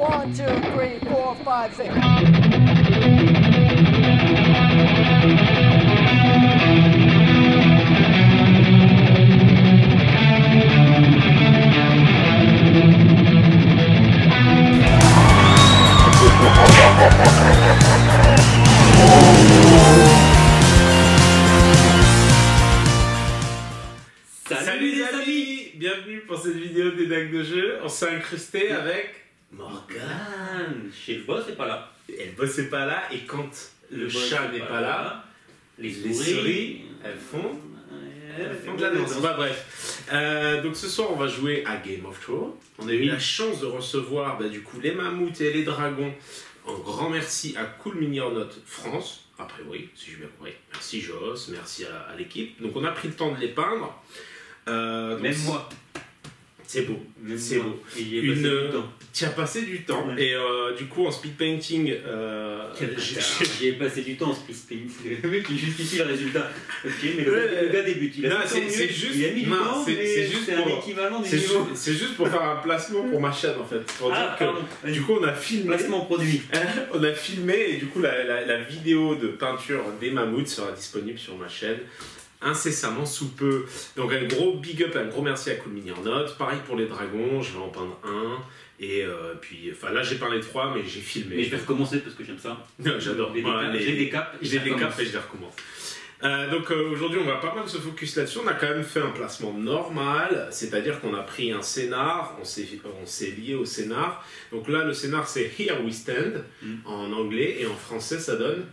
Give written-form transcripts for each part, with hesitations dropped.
1, 2, 3, 4, 5, 6. Salut les amis, bienvenue pour cette vidéo des decks de jeu. On s'est incrusté avec Morgane. Chez le boss, c'est pas là. Et le boss n'est pas là, et quand le chat n'est pas là, les souris, elles font de la danse. Bah, bref. Donc ce soir, on va jouer à Game of Thrones. On a eu la chance de recevoir du coup les mammouths et les dragons. Un grand merci à Cool Mini or Not France, a priori, si j'ai bien compris. Merci Joss, merci à l'équipe. Donc on a pris le temps de les peindre. Même moi. C'est beau, c'est beau. Tu as passé du temps. Ouais. Et du coup en speed painting, J'y ai passé du temps en speed painting. C'est le mec qui justifie le résultat. Ok, mais le gars débute. Il a non, fait son c'est mieux, juste, il a mis du non, temps, c'est mais juste c'est pour- un équivalent du c'est niveau. c'est juste pour faire un placement pour ma chaîne en fait. Pour dire que, pardon. du coup on a filmé. Placement produit. On a filmé et du coup la vidéo de peinture des mammouths sera disponible sur ma chaîne incessamment sous peu. Donc un gros big up, un gros merci à Cool Mini or Not. Pareil pour les dragons, je vais en peindre un. Et puis, enfin là j'ai peint les trois, mais j'ai filmé. Mais je vais recommencer parce que j'aime ça. Non, j'adore. J'ai des caps. J'ai des caps et je les recommence. Donc aujourd'hui on va pas mal se focus là-dessus. On a quand même fait un placement normal, c'est-à-dire qu'on a pris un scénar, on s'est lié au scénar. Donc là le scénar c'est Here We Stand en anglais et en français ça donne.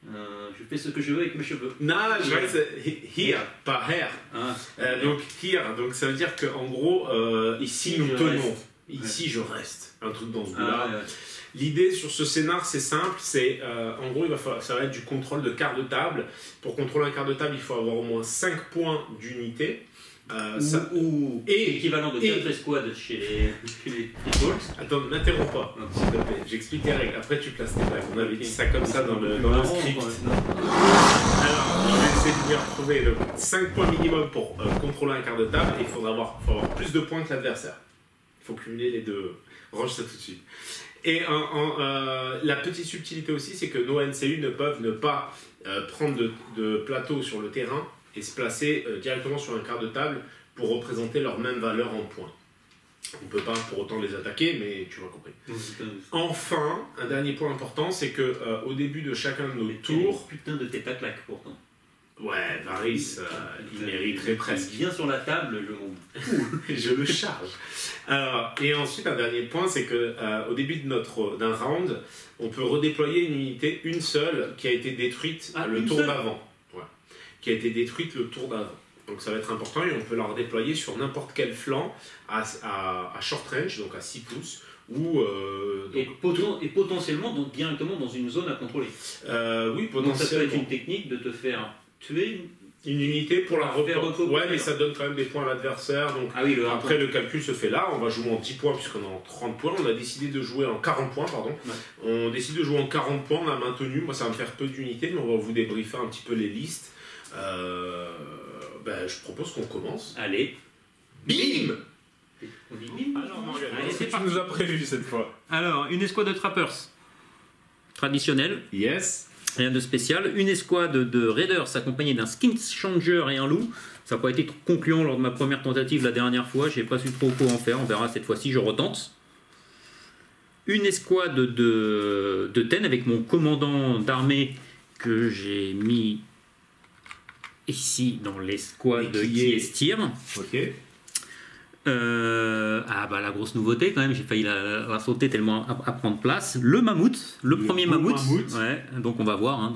Je fais ce que je veux avec mes cheveux. Non, je crois que c'est here, pas here. Donc here, donc ça veut dire qu'en gros ici nous tenons, ici je reste. Un truc dans ce goût-là. L'idée sur ce scénar, c'est simple, c'est en gros, ça va être du contrôle de quart de table. Pour contrôler un quart de table, il faut avoir au moins 5 points d'unité. Ou équivalent de 4 escouades chez les Bolts. Attends, n'interromps pas, s'il te plaît. J'explique les règles. Après, tu places tes blagues. On avait dit ça comme ça dans le script. Alors, je vais essayer de lui retrouver 5 points minimum pour contrôler un quart de table. Et il faut avoir plus de points que l'adversaire. Il faut cumuler les deux. Range ça tout de suite. Et la petite subtilité aussi, c'est que nos NCU ne peuvent ne pas prendre de plateau sur le terrain et se placer directement sur un quart de table pour représenter leur même valeur en points. On ne peut pas pour autant les attaquer, mais tu m'as compris. Enfin, un dernier point important, c'est que au début de chacun de nos tours... Putain de tête à claque pourtant. Ouais, Varys, il mériterait presque. Il vient sur la table, Je le charge. Alors, et ensuite, un dernier point, c'est que au début d'un round, on peut redéployer une unité, une seule, qui a été détruite le tour d'avant. Ouais. Qui a été détruite le tour d'avant. Donc ça va être important et on peut la redéployer sur n'importe quel flanc à short range, donc à 6 pouces. Et potentiellement donc directement dans une zone à contrôler. Oui, potentiellement. Donc ça peut être une technique de te faire tuer une unité pour la faire recopier. Ouais, mais ça donne quand même des points à l'adversaire. Donc après, le calcul se fait là. On va jouer en 10 points puisqu'on est en 30 points. On a décidé de jouer en 40 points, pardon. Ouais. On décide de jouer en 40 points. On a maintenu. Moi, ça va me faire peu d'unités, mais on va vous débriefer un petit peu les listes. Je propose qu'on commence. Allez. Bim! On dit bim. Alors, Morgane, qu'est-ce que tu nous as prévu cette fois? Alors, une escouade de trappers traditionnelle. Yes. Rien de spécial. Une escouade de raiders accompagnée d'un skin changer et un loup. Ça n'a pas été trop concluant lors de ma première tentative la dernière fois. Je n'ai pas su trop quoi en faire. On verra cette fois-ci, je retente. Une escouade de Ten avec mon commandant d'armée que j'ai mis ici dans l'escouade qui est Tyr. Ok. La grosse nouveauté quand même, j'ai failli la sauter tellement à prendre place. Le mammouth, le premier mammouth. Ouais, donc on va voir, hein,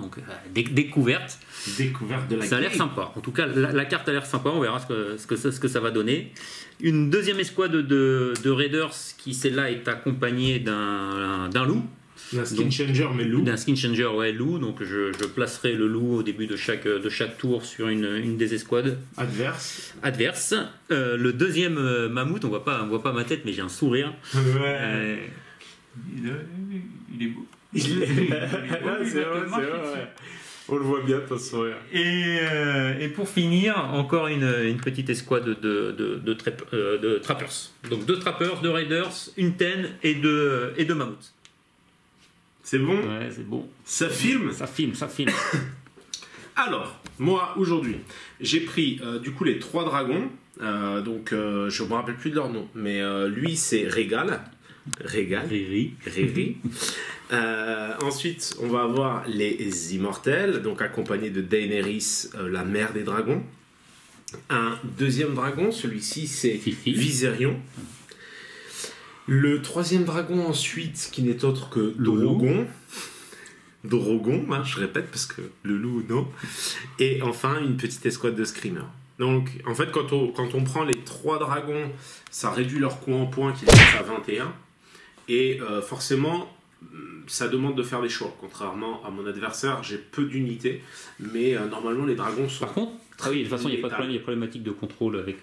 découverte. Découverte de la Ça a l'air sympa. En tout cas, la carte a l'air sympa. On verra ce que ça va donner. Une deuxième escouade de raiders qui celle-là est accompagnée d'un loup. D'un skin changer, mais loup. D'un skin changer, ouais, loup. Donc je placerai le loup au début de chaque tour sur une des escouades. Adverse. Le deuxième mammouth, on voit pas ma tête, mais j'ai un sourire. Ouais. Il est beau. C'est vrai. On le voit bien, ton sourire. Et pour finir, encore une petite escouade de trappers. Donc 2 trappers, 2 raiders, une ten et deux mammouths. C'est bon? Ouais, c'est bon. Ça filme? Ça filme. Alors, moi, aujourd'hui, j'ai pris du coup les 3 dragons. Donc, je ne me rappelle plus de leur nom. Mais lui, c'est Régal. Riri. Ensuite, on va avoir les Immortels, donc accompagnés de Daenerys, la mère des dragons. Un deuxième dragon, celui-ci, c'est Viserion. Le troisième dragon, ensuite, qui n'est autre que Drogon. Drogon, hein, je répète, parce que le loup, non. Et enfin, une petite escouade de Screamers. Donc, en fait, quand on prend les 3 dragons, ça réduit leur coût en points qui est à 21. Et forcément, ça demande de faire des choix. Contrairement à mon adversaire, j'ai peu d'unités, mais normalement les dragons sont... Par contre, oui, de toute façon, il n'y a pas de problème, il y a problématique de contrôle avec...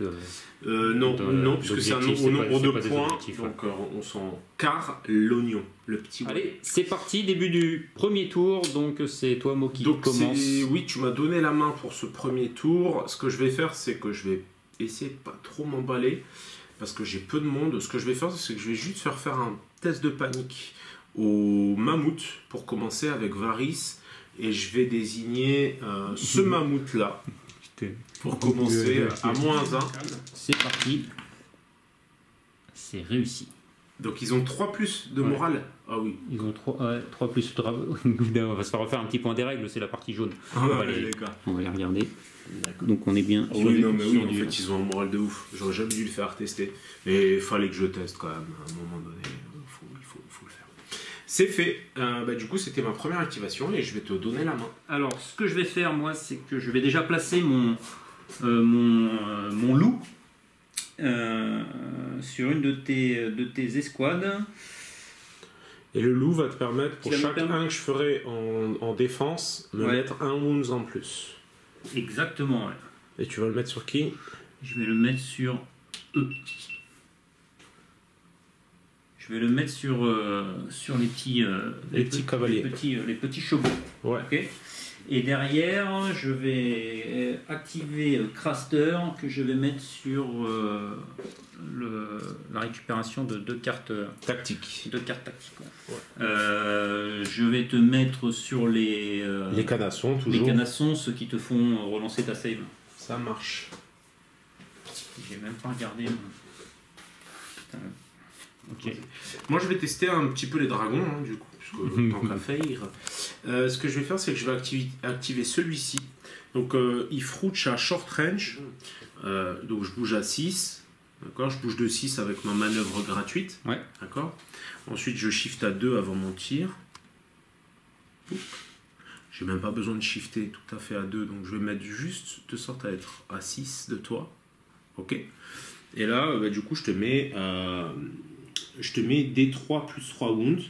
non, puisque c'est un nombre de points, donc on s'en carre l'oignon, le petit... Allez, c'est parti, début du premier tour, donc c'est toi, Mo, qui commence. Oui, tu m'as donné la main pour ce premier tour. Ce que je vais faire, c'est que je vais essayer de pas trop m'emballer, parce que j'ai peu de monde. Ce que je vais faire, c'est que je vais juste faire un test de panique au mammouth pour commencer avec Varys, et je vais désigner ce mammouth là pour commencer à -1. C'est parti. C'est réussi. Donc ils ont 3 plus de morale. Ah oui. Ils ont 3 plus. On va se faire refaire un petit point des règles, c'est la partie jaune. On va les regarder. Donc on est bien. Oh oui, non, mais oui, en fait, ils ont un moral de ouf. J'aurais jamais dû le faire tester. Mais il fallait que je teste quand même. À un moment donné, il faut le faire. C'est fait. Du coup, c'était ma première activation et je vais te donner la main. Alors, ce que je vais faire, moi, c'est que je vais déjà placer mon loup sur une de tes escouades. Et le loup va te permettre, pour chaque 1 que je ferai en défense, me mettre 1 wounds en plus. Exactement, ouais. Et tu vas le mettre sur qui? Je vais le mettre sur eux. Je vais le mettre sur les petits cavaliers. Les petits chevaux. Ouais. Okay. Et derrière, je vais activer Craster, que je vais mettre sur la récupération de 2 cartes tactiques. 2 cartes tactiques. Ouais. Je vais te mettre sur les canassons, toujours. Les canassons, ceux qui te font relancer ta save. Ça marche. J'ai même pas regardé. Putain. Okay. Moi je vais tester un petit peu les dragons, hein, du coup, puisque tant qu'à faire. Ce que je vais faire, c'est que je vais activer celui-ci. Donc il frouche à short range. Donc je bouge à 6. D'accord, je bouge de 6 avec ma manœuvre gratuite. Ouais. D'accord. Ensuite je shift à 2 avant mon tir. J'ai même pas besoin de shifter tout à fait à 2, donc je vais mettre juste de sorte à être à 6 de toi. Ok. Et là, du coup, je te mets D3 plus 3 wounds.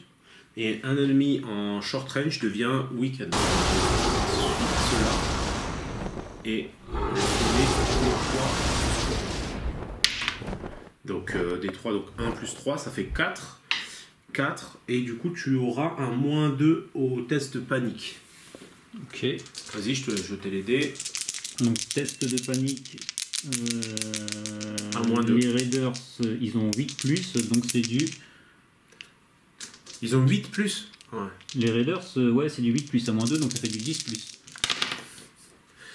Et un ennemi en short range devient weakened. Cela. Et je te mets D3. Donc D3, donc 1 plus 3, ça fait 4. 4. Et du coup, tu auras un -2 au test de panique. Ok. Vas-y, je t'ai les dés. Donc, test de panique. À -2. Les Raiders, ils ont 8 plus, donc c'est du... Ils ont 8 plus. Ouais. Les Raiders, ouais, c'est du 8 plus à -2, donc ça fait du 10 plus.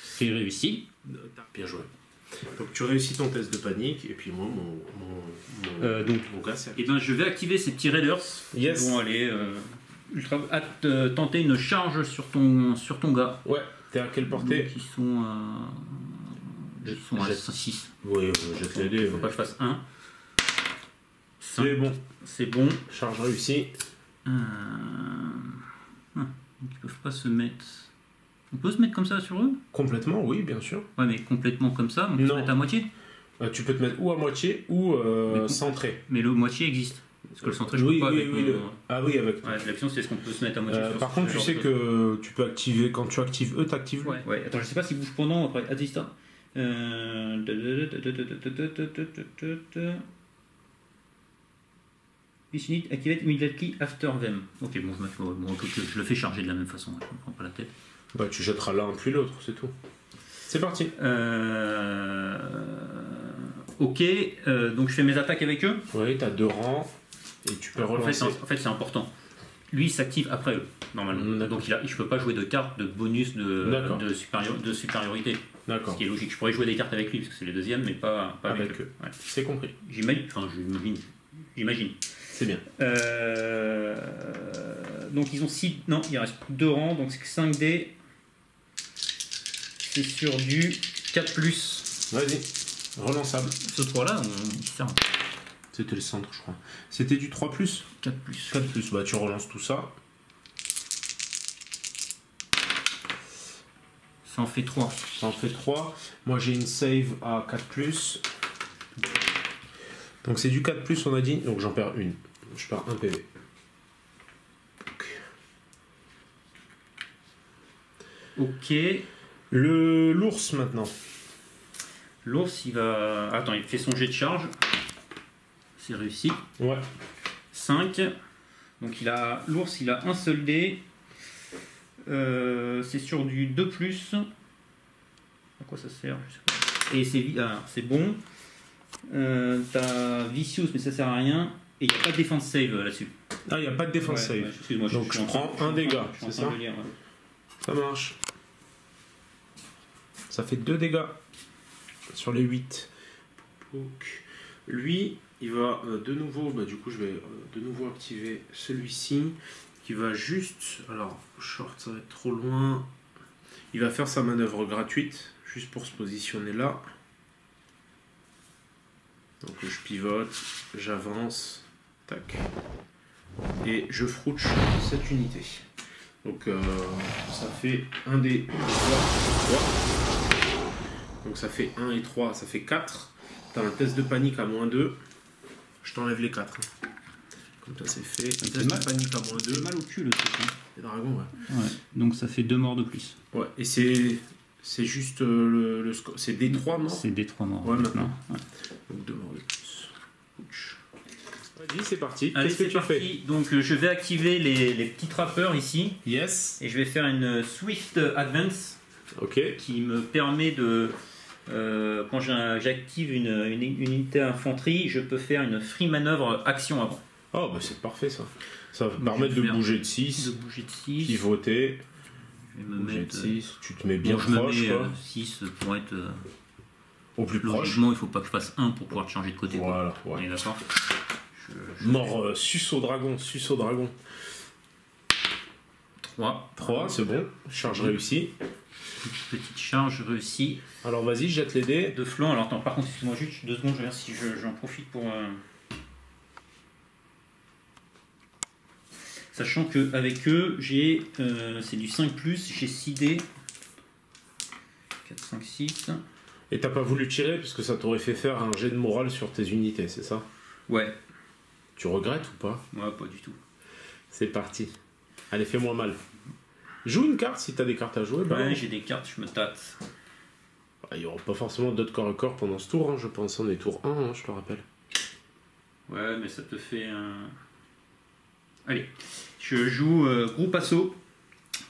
C'est réussi. Bien joué. Donc tu réussis ton test de panique, et puis moi, mon gars, c'est... Et ben, je vais activer ces petits Raiders. Yes. Ils vont aller tenter une charge sur ton gars. Ouais. T'es à quelle portée? Donc, ils sont à 6. Oui, jette les dés. Faut pas que je fasse 1. C'est bon. C'est bon. Charge réussie. Donc ils peuvent pas se mettre... On peut se mettre comme ça sur eux? Complètement, oui, bien sûr. Ouais, mais complètement comme ça, on peut se mettre à moitié? Tu peux te mettre ou à moitié ou centré. Mais le moitié existe. Parce que le centré, je peux pas avec Ah oui, avec... Ouais, la question, c'est est-ce qu'on peut se mettre à moitié sur par contre, tu sais que tu peux activer... Quand tu actives eux, t'actives lui. Ouais. Attends, je sais pas s'il bouge pendant après. À distance. This unit activate immediately after them. Ok, bon, je le fais charger de la même façon, je me prends pas la tête. Bah, tu jetteras l'un puis l'autre, c'est tout. C'est parti. Ok, donc je fais mes attaques avec eux. Oui, t'as 2 rangs et tu peux relancer. En fait, c'est important. Lui, il s'active après eux, normalement. Donc je peux pas jouer de cartes de bonus de supériorité. D'accord. Ce qui est logique. Je pourrais jouer des cartes avec lui, parce que c'est les deuxièmes, mais pas avec eux. Ouais. C'est compris. J'imagine. C'est bien. Donc ils ont 6... Non, il reste 2 rangs, donc c'est 5 dés. C'est sur du 4+. Vas-y, relançable. Ce 3-là, on sert. C'était le centre, je crois. C'était du 3+. 4+. 4+, bah tu relances tout ça. Ça en fait 3. Ça en fait 3. Moi j'ai une save à 4+. Donc c'est du 4+, on a dit. Donc j'en perds une. Je perds 1 PV. Ok. L'ours maintenant. L'ours, il va... Attends, il fait son jet de charge. C'est réussi. Ouais. 5. Donc l'ours, il a un seul dé. C'est sur du 2+. À quoi ça sert? Je sais pas. Et c'est bon. T'as Vicious, mais ça sert à rien. Et il n'y a pas de défense save là-dessus. Ah, il n'y a pas de défense save. Excuse-moi, donc je prends un dégât, c'est ça? Ça marche. Ça fait 2 dégâts sur les 8. Donc, lui, il va de nouveau, du coup, je vais de nouveau activer celui-ci qui va juste. Alors, short, ça va être trop loin. Il va faire sa manœuvre gratuite juste pour se positionner là. Donc, je pivote, j'avance, tac, et je frouche cette unité. Donc, ça fait 1 des 3. Donc ça fait 1 et 3, ça fait 4. T'as un test de panique à -2. Je t'enlève les 4. Comme ça c'est fait. Un test de panique à -2. C'est mal au cul le truc. Les dragons, ouais. Donc ça fait 2 morts de plus. Ouais, et c'est juste le score. C'est des 3 morts. C'est des 3 morts. Ouais, maintenant. Ouais. Donc 2 morts de plus. Ouch. Vas-y, c'est parti. Allez, Qu'est-ce que tu fais? Donc je vais activer les petits trappeurs ici. Yes. Et je vais faire une Swift Advance. Ok. Qui me permet de... quand j'active une unité infanterie, je peux faire une free manœuvre action avant. Oh, bah c'est parfait ça. Ça va permettre de bouger de 6. De bouger de 6. Pivoter. Je vais me mettre... 6. Tu te mets bien bon, proche. Je me mets quoi. 6 pour être... au plus proche. Logiquement, il faut pas que je fasse 1 pour pouvoir changer de côté. Voilà, quoi. ouais. On est d'accord. Mort, suce au dragon, 3. 3, c'est bon. Charge réussie. Petite charge réussie. Alors vas-y, jette les dés. De flanc. Alors attends, par contre, excuse-moi juste 2 secondes, je vais voir si j'en profite pour... Sachant qu'avec eux, j'ai c'est du 5+, j'ai 6 dés. 4, 5, 6. Et t'as pas voulu tirer parce que ça t'aurait fait faire un jet de morale sur tes unités, c'est ça? Ouais. Tu regrettes ou pas? Ouais, pas du tout. C'est parti. Allez, fais-moi mal. Joue une carte si t'as des cartes à jouer. Ouais, j'ai des cartes, je me tâte. Il n'y aura pas forcément d'autres corps à corps pendant ce tour, hein, je pense. On est tour 1, hein, je te rappelle. Ouais, mais ça te fait un... Allez, je joue groupe assaut.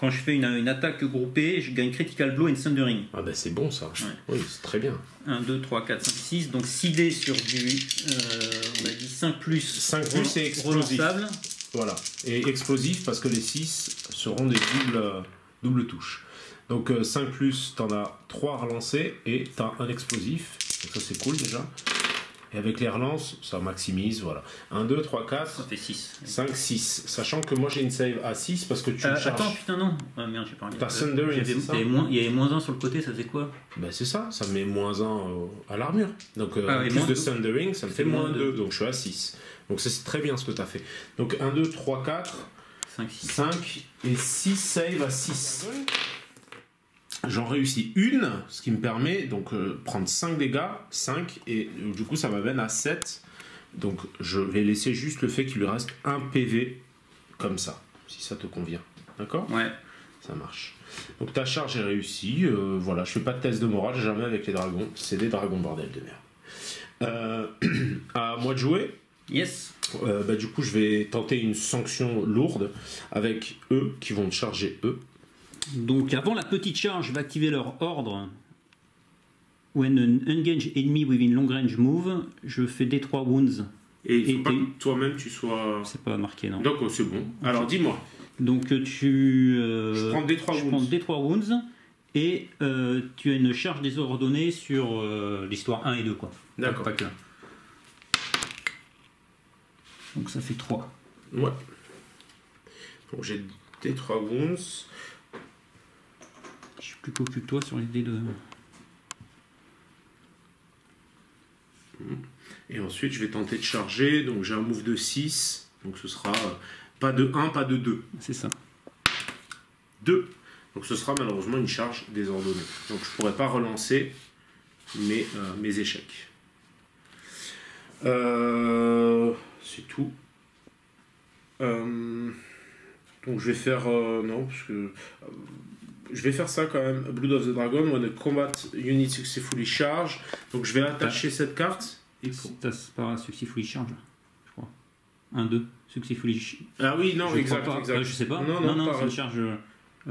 Quand je fais une attaque groupée, je gagne Critical Blow et Thundering. Ah bah c'est bon ça. Ouais. Oui, c'est très bien. 1, 2, 3, 4, 5, 6. Donc 6 dés sur du... on a dit 5+. 5+ et explosif. Relançable. Voilà. Et explosif parce que les 6 seront des doubles touches. Donc 5+, t'en as 3 relancés et t'as un explosif. Donc ça c'est cool déjà. Et avec les relances, ça maximise, voilà. 1, 2, 3, 4, Ça fait 6. 5, 6. Sachant que moi j'ai une save à 6 parce que tu me charges. Attends, putain, non. Ah merde, j'ai pas regardé. T'as Thundering, c'est ça? Il y avait -1 sur le côté, ça faisait quoi? Ben c'est ça, ça me met -1 à l'armure. Donc et plus de -2. Thundering, ça me fait -2. -2. Donc je suis à 6. Donc ça c'est très bien ce que tu as fait. Donc 1, 2, 3, 4, 5, 6. 5 et 6 save à 6. J'en réussis une, ce qui me permet donc prendre 5 dégâts, 5, et du coup ça m'amène à 7. Donc je vais laisser juste le fait qu'il lui reste un PV comme ça, si ça te convient. D'accord? Ouais. Ça marche. Donc ta charge est réussie. Voilà, je fais pas de test de morale, jamais avec les dragons. C'est des dragons, bordel de merde. À moi de jouer. Yes. Du coup, je vais tenter une sanction lourde avec eux qui vont te charger eux. Donc avant la petite charge, je vais activer leur ordre. When an engaged enemy within long range move, je fais D3 wounds. Et il faut pas t'es- que toi-même tu sois. C'est pas marqué, non. Donc c'est bon. Alors dis-moi. Donc Je prends D3 je prends wounds. D3 wounds et tu as une charge désordonnée sur l'histoire 1 et 2 quoi. D'accord. Pas que 1. Donc ça fait 3. Ouais. Donc j'ai D3 wounds. Je suis plus cocu que toi sur les dés de... Et ensuite je vais tenter de charger. Donc j'ai un move de 6. Donc ce sera pas de 1, pas de 2. C'est ça. 2. Donc ce sera malheureusement une charge désordonnée. Donc je pourrais pas relancer mes échecs. C'est tout. Donc je vais faire... non, parce que... je vais faire ça quand même. Blood of the Dragon, when a combat unit successfully charge. Donc je vais attacher cette carte. Et pour... C'est pas successfully charge, je crois. 1, 2, successfully charge. Ah oui, non, exact. Je sais pas. Non, c'est une charge...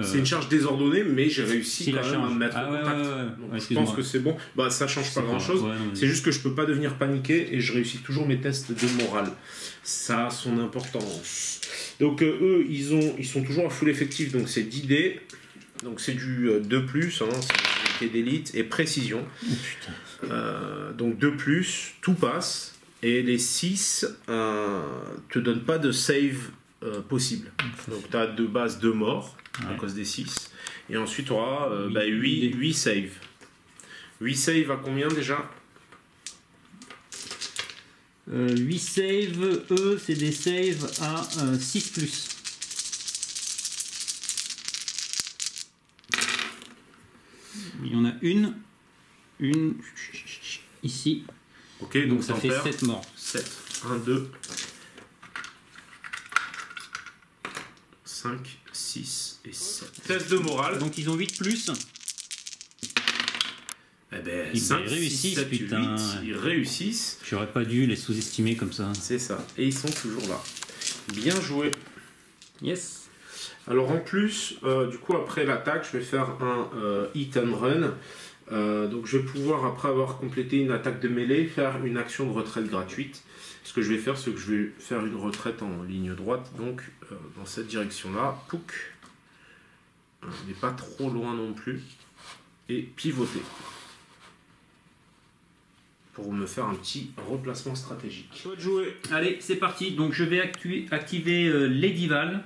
c'est une charge désordonnée, mais j'ai réussi si quand la même à charge. me mettre Ah en ouais, contact. ouais, ouais. Donc Ouais, je pense que c'est bon. Bah ça change pas grand chose. Ouais, non, mais- C'est juste que je peux pas devenir paniqué et je réussis toujours mes tests de morale. Ça a son importance. Donc eux, ils sont toujours à full effectif, donc c'est 10 dés. Donc c'est du 2+, hein, c'est unité d'élite et précision. Donc 2+, tout passe. Et les 6 te donnent pas de save possible. Donc tu as de base 2 morts à cause des 6. Et ensuite tu auras 8 saves. 8 saves à combien déjà? 8 saves, eux, c'est des saves à 6+. Il y en a une ici, Ok, donc ça t'en fait perds 7 morts. 7. 1, 2, 5, 6 et 7. Test de morale. Donc ils ont 8+. Eh ben, Ils 5, réussissent, 6, 7, 8, putain. ils réussissent. J'aurais pas dû les sous-estimer comme ça. C'est ça. Et ils sont toujours là. Bien joué. Yes. Alors en plus, du coup, après l'attaque, je vais faire un hit and run. Donc je vais pouvoir, après avoir complété une attaque de mêlée, faire une action de retraite gratuite. Ce que je vais faire, c'est que je vais faire une retraite en ligne droite, donc dans cette direction-là. Pouc. On n'est pas trop loin non plus. Et pivoter. Pour me faire un petit replacement stratégique. Toi de jouer. Allez, c'est parti. Donc je vais activer Lady Val,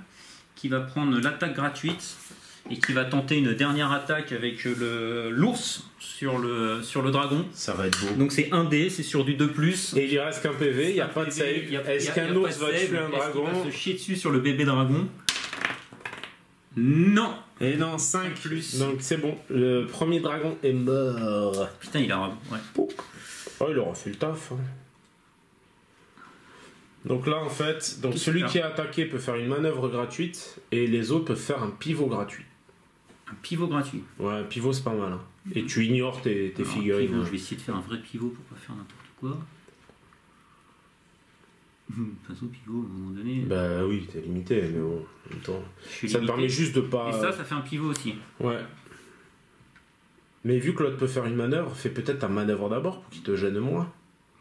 qui va prendre l'attaque gratuite et qui va tenter une dernière attaque avec l'ours sur le dragon. Ça va être beau. Donc c'est 1 dé, c'est sur du 2+. Et il lui reste qu'un PV, il n'y a pas de save. Est-ce qu'un ours va tuer un dragon? Est-ce qu'il va se chier dessus sur le bébé dragon? Non. Et non, 5 plus. Donc c'est bon, le premier dragon est mort. Putain, il a... Ouais. Oh, il aura fait le taf. Hein. Donc là, en fait, donc celui qui est attaqué peut faire une manœuvre gratuite et les autres peuvent faire un pivot gratuit. Un pivot gratuit. Ouais, un pivot c'est pas mal. Hein. Et tu ignores tes Alors, figurines. pivot, hein. je vais essayer de faire un vrai pivot pour pas faire n'importe quoi. De toute façon, pivot, à un moment donné... Bah oui, t'es limité, mais bon, en même temps. je suis Ça te limité. permet juste de pas. Et ça fait un pivot aussi. Ouais. Mais vu que l'autre peut faire une manœuvre, fais peut-être ta manœuvre d'abord pour qu'il te gêne moins.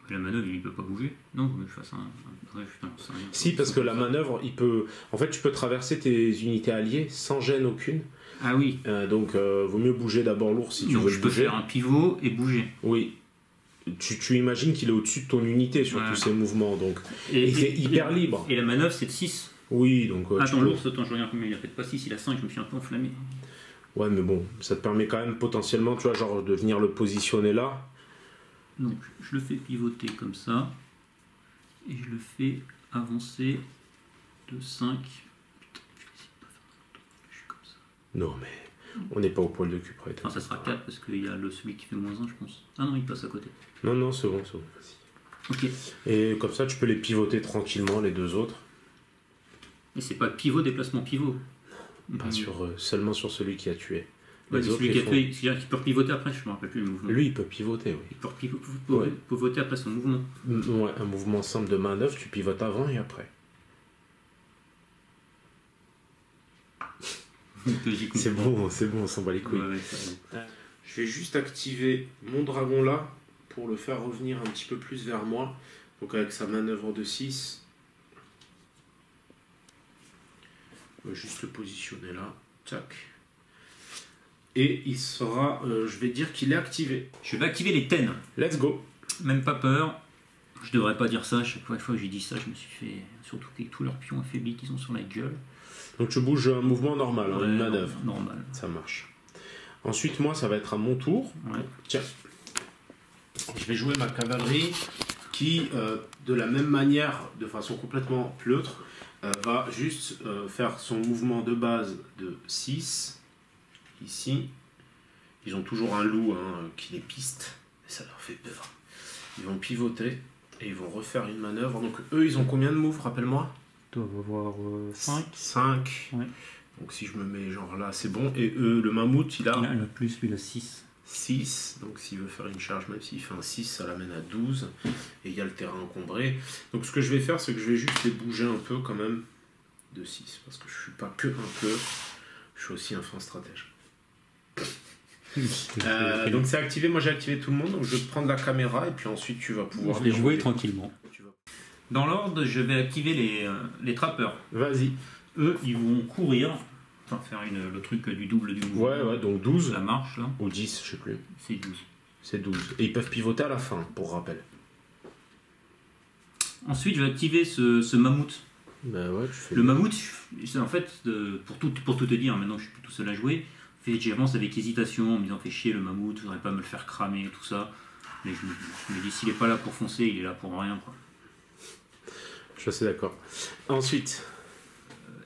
La manœuvre, il peut pas bouger. Non, mais je fasse un... Bref, putain, j'en sais rien. Si, parce que la manœuvre, il peut. En fait, tu peux traverser tes unités alliées sans gêne aucune. Ah oui. Donc, vaut mieux bouger d'abord l'ours si tu Donc veux je le peux bouger. faire un pivot et bouger. Oui. Tu imagines qu'il est au-dessus de ton unité sur Ouais. tous ses mouvements, donc. Et t'es hyper libre. Et la manœuvre, c'est de 6. Oui, donc. tu Attends, peux- l'ours, attends, je regarde combien il a peut-être pas 6, il a 5, je me suis un peu enflammé. Ouais, mais bon, ça te permet quand même potentiellement, tu vois, genre de venir le positionner là. Donc je le fais pivoter comme ça. Et je le fais avancer de 5. Putain, je vais essayer de pas faire n'importe quoi. Je suis comme ça. Non, mais on n'est pas au poil de cul près. Enfin, ça sera 4 parce qu'il y a celui qui fait moins 1, je pense. Ah non, il passe à côté. Non, non, c'est bon, c'est bon. Ok. Et comme ça, tu peux les pivoter tranquillement, les deux autres. Et c'est pas pivot, déplacement pivot. Pas sur, seulement sur celui qui a tué. Ouais, Les mais autres, celui ils qui a font- tué, c'est-à-dire qu'il peut pivoter après, je me rappelle plus le mouvement. Lui, il peut pivoter, oui. Il peut Ouais. pivoter après son mouvement. Ouais, un mouvement simple de manœuvre, tu pivotes avant et après. C'est bon, on s'en bat les couilles. Ouais, ça va. Je vais juste activer mon dragon là pour le faire revenir un petit peu plus vers moi. Donc avec sa manœuvre de 6. On va juste le positionner là. Tac. Et il sera, je vais dire qu'il est activé. Je vais activer les TEN. Let's go. Même pas peur. Je devrais pas dire ça. À chaque fois que j'ai dit ça, je me suis fait. Surtout avec tous leurs pions affaiblis qui sont sur la gueule. Donc tu bouges un mouvement normal, Ouais, une manœuvre. Normal. Ça marche. Ensuite, moi, ça va être à mon tour. Ouais. Tiens. Je vais jouer ma cavalerie qui, de la même manière, de façon complètement pleutre, va juste faire son mouvement de base de 6. Ici. Ils ont toujours un loup qui les piste. Et ça leur fait peur. Ils vont pivoter et ils vont refaire une manœuvre. Donc eux, ils ont combien de moves, rappelle-moi? Ils doivent avoir 5. 5. Ouais. Donc si je me mets genre là, c'est bon. Et eux, le mammouth, il a... Il a plus, lui, il a 6. 6, donc s'il veut faire une charge, même s'il fait un 6, ça l'amène à 12, et il y a le terrain encombré. Donc ce que je vais faire, c'est que je vais juste les bouger un peu quand même de 6, parce que je suis pas que un peu, je suis aussi un fin stratège. Donc c'est activé, moi j'ai activé tout le monde, donc je vais prendre la caméra, et puis ensuite tu vas pouvoir... Je vais jouer tranquillement. Tu vas... Dans l'ordre, je vais activer les trappeurs. Vas-y. Eux, ils vont courir, enfin faire le truc du double du mouvement. Ouais, donc 12. La marche, là. Ou 10, je sais plus. C'est 12. C'est 12. Et ils peuvent pivoter à la fin, pour rappel. Ensuite, je vais activer ce mammouth. Bah ouais, tu fais... Le mammouth, c'est en fait, pour tout te dire, maintenant que je suis plus tout seul à jouer, j'avance avec hésitation, en me disant fait chier le mammouth, je voudrais pas me le faire cramer et tout ça. Mais je me dis, s'il est pas là pour foncer, il est là pour rien, quoi. Je suis assez d'accord. Ensuite.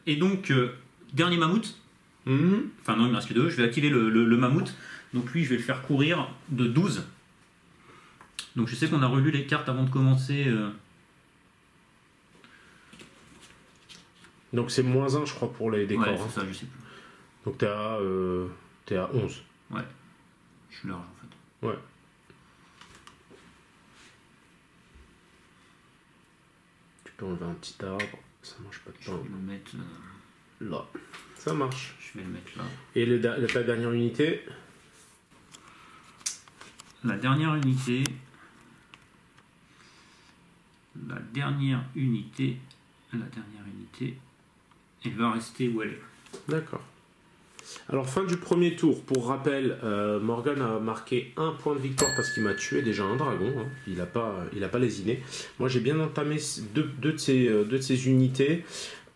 Et donc, dernier mammouth. Enfin non, il me reste que 2. Je vais activer le mammouth. Donc lui, je vais le faire courir de 12. Donc je sais qu'on a relu les cartes avant de commencer. Donc c'est -1, je crois, pour les décors. Ouais, c'est ça, je sais plus. Donc t'es à 11. Ouais. Je suis large en fait. Ouais. Tu peux enlever un petit arbre. Ça mange pas de Je pain. vais le mettre là. Ça marche. Je vais le mettre là. Et ta dernière unité? La dernière unité. Elle va rester où elle est. D'accord. Alors, fin du premier tour. Pour rappel, Morgan a marqué 1 point de victoire parce qu'il m'a tué déjà un dragon. Hein. Il n'a pas lésiné. Moi, j'ai bien entamé deux de ces unités.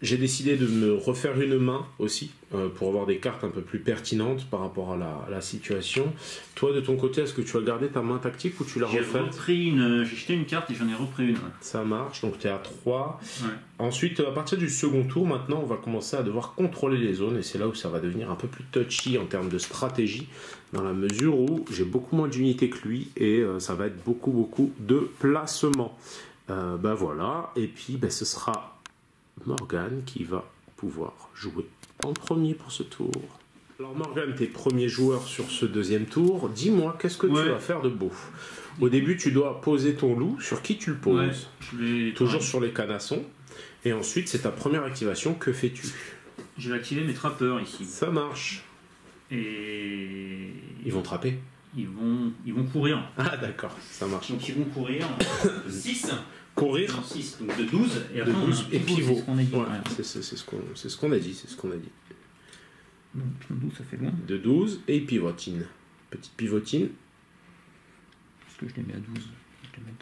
J'ai décidé de me refaire une main aussi pour avoir des cartes un peu plus pertinentes par rapport à la situation. Toi, de ton côté, est-ce que tu as gardé ta main tactique ou tu l'as refaite? J'ai jeté une carte et j'en ai repris une. Ouais. Ça marche, donc tu es à 3. Ouais. Ensuite, à partir du second tour, maintenant, on va commencer à devoir contrôler les zones et c'est là où ça va devenir un peu plus touchy en termes de stratégie, dans la mesure où j'ai beaucoup moins d'unités que lui et ça va être beaucoup de placements. Ben voilà, et puis ce sera Morgan qui va pouvoir jouer en premier pour ce tour. Alors Morgan, t'es premier joueur sur ce deuxième tour. Dis-moi, qu'est-ce que tu vas faire de beau? Au début, tu dois poser ton loup. Sur qui tu le poses? Toujours sur les canassons. Et ensuite, c'est ta première activation. Que fais-tu? Je vais activer mes trappeurs ici. Ça marche. Et... Ils vont trapper? Ils vont courir. Ah d'accord, ça marche. Donc ils vont courir 6. Courir 6, donc de 12 et après 12 et pivot. C'est ce qu'on a dit. Donc 12 ça fait loin. De 12 et pivotine. Petite pivotine. Est-ce que je les mets à 12? Je les mets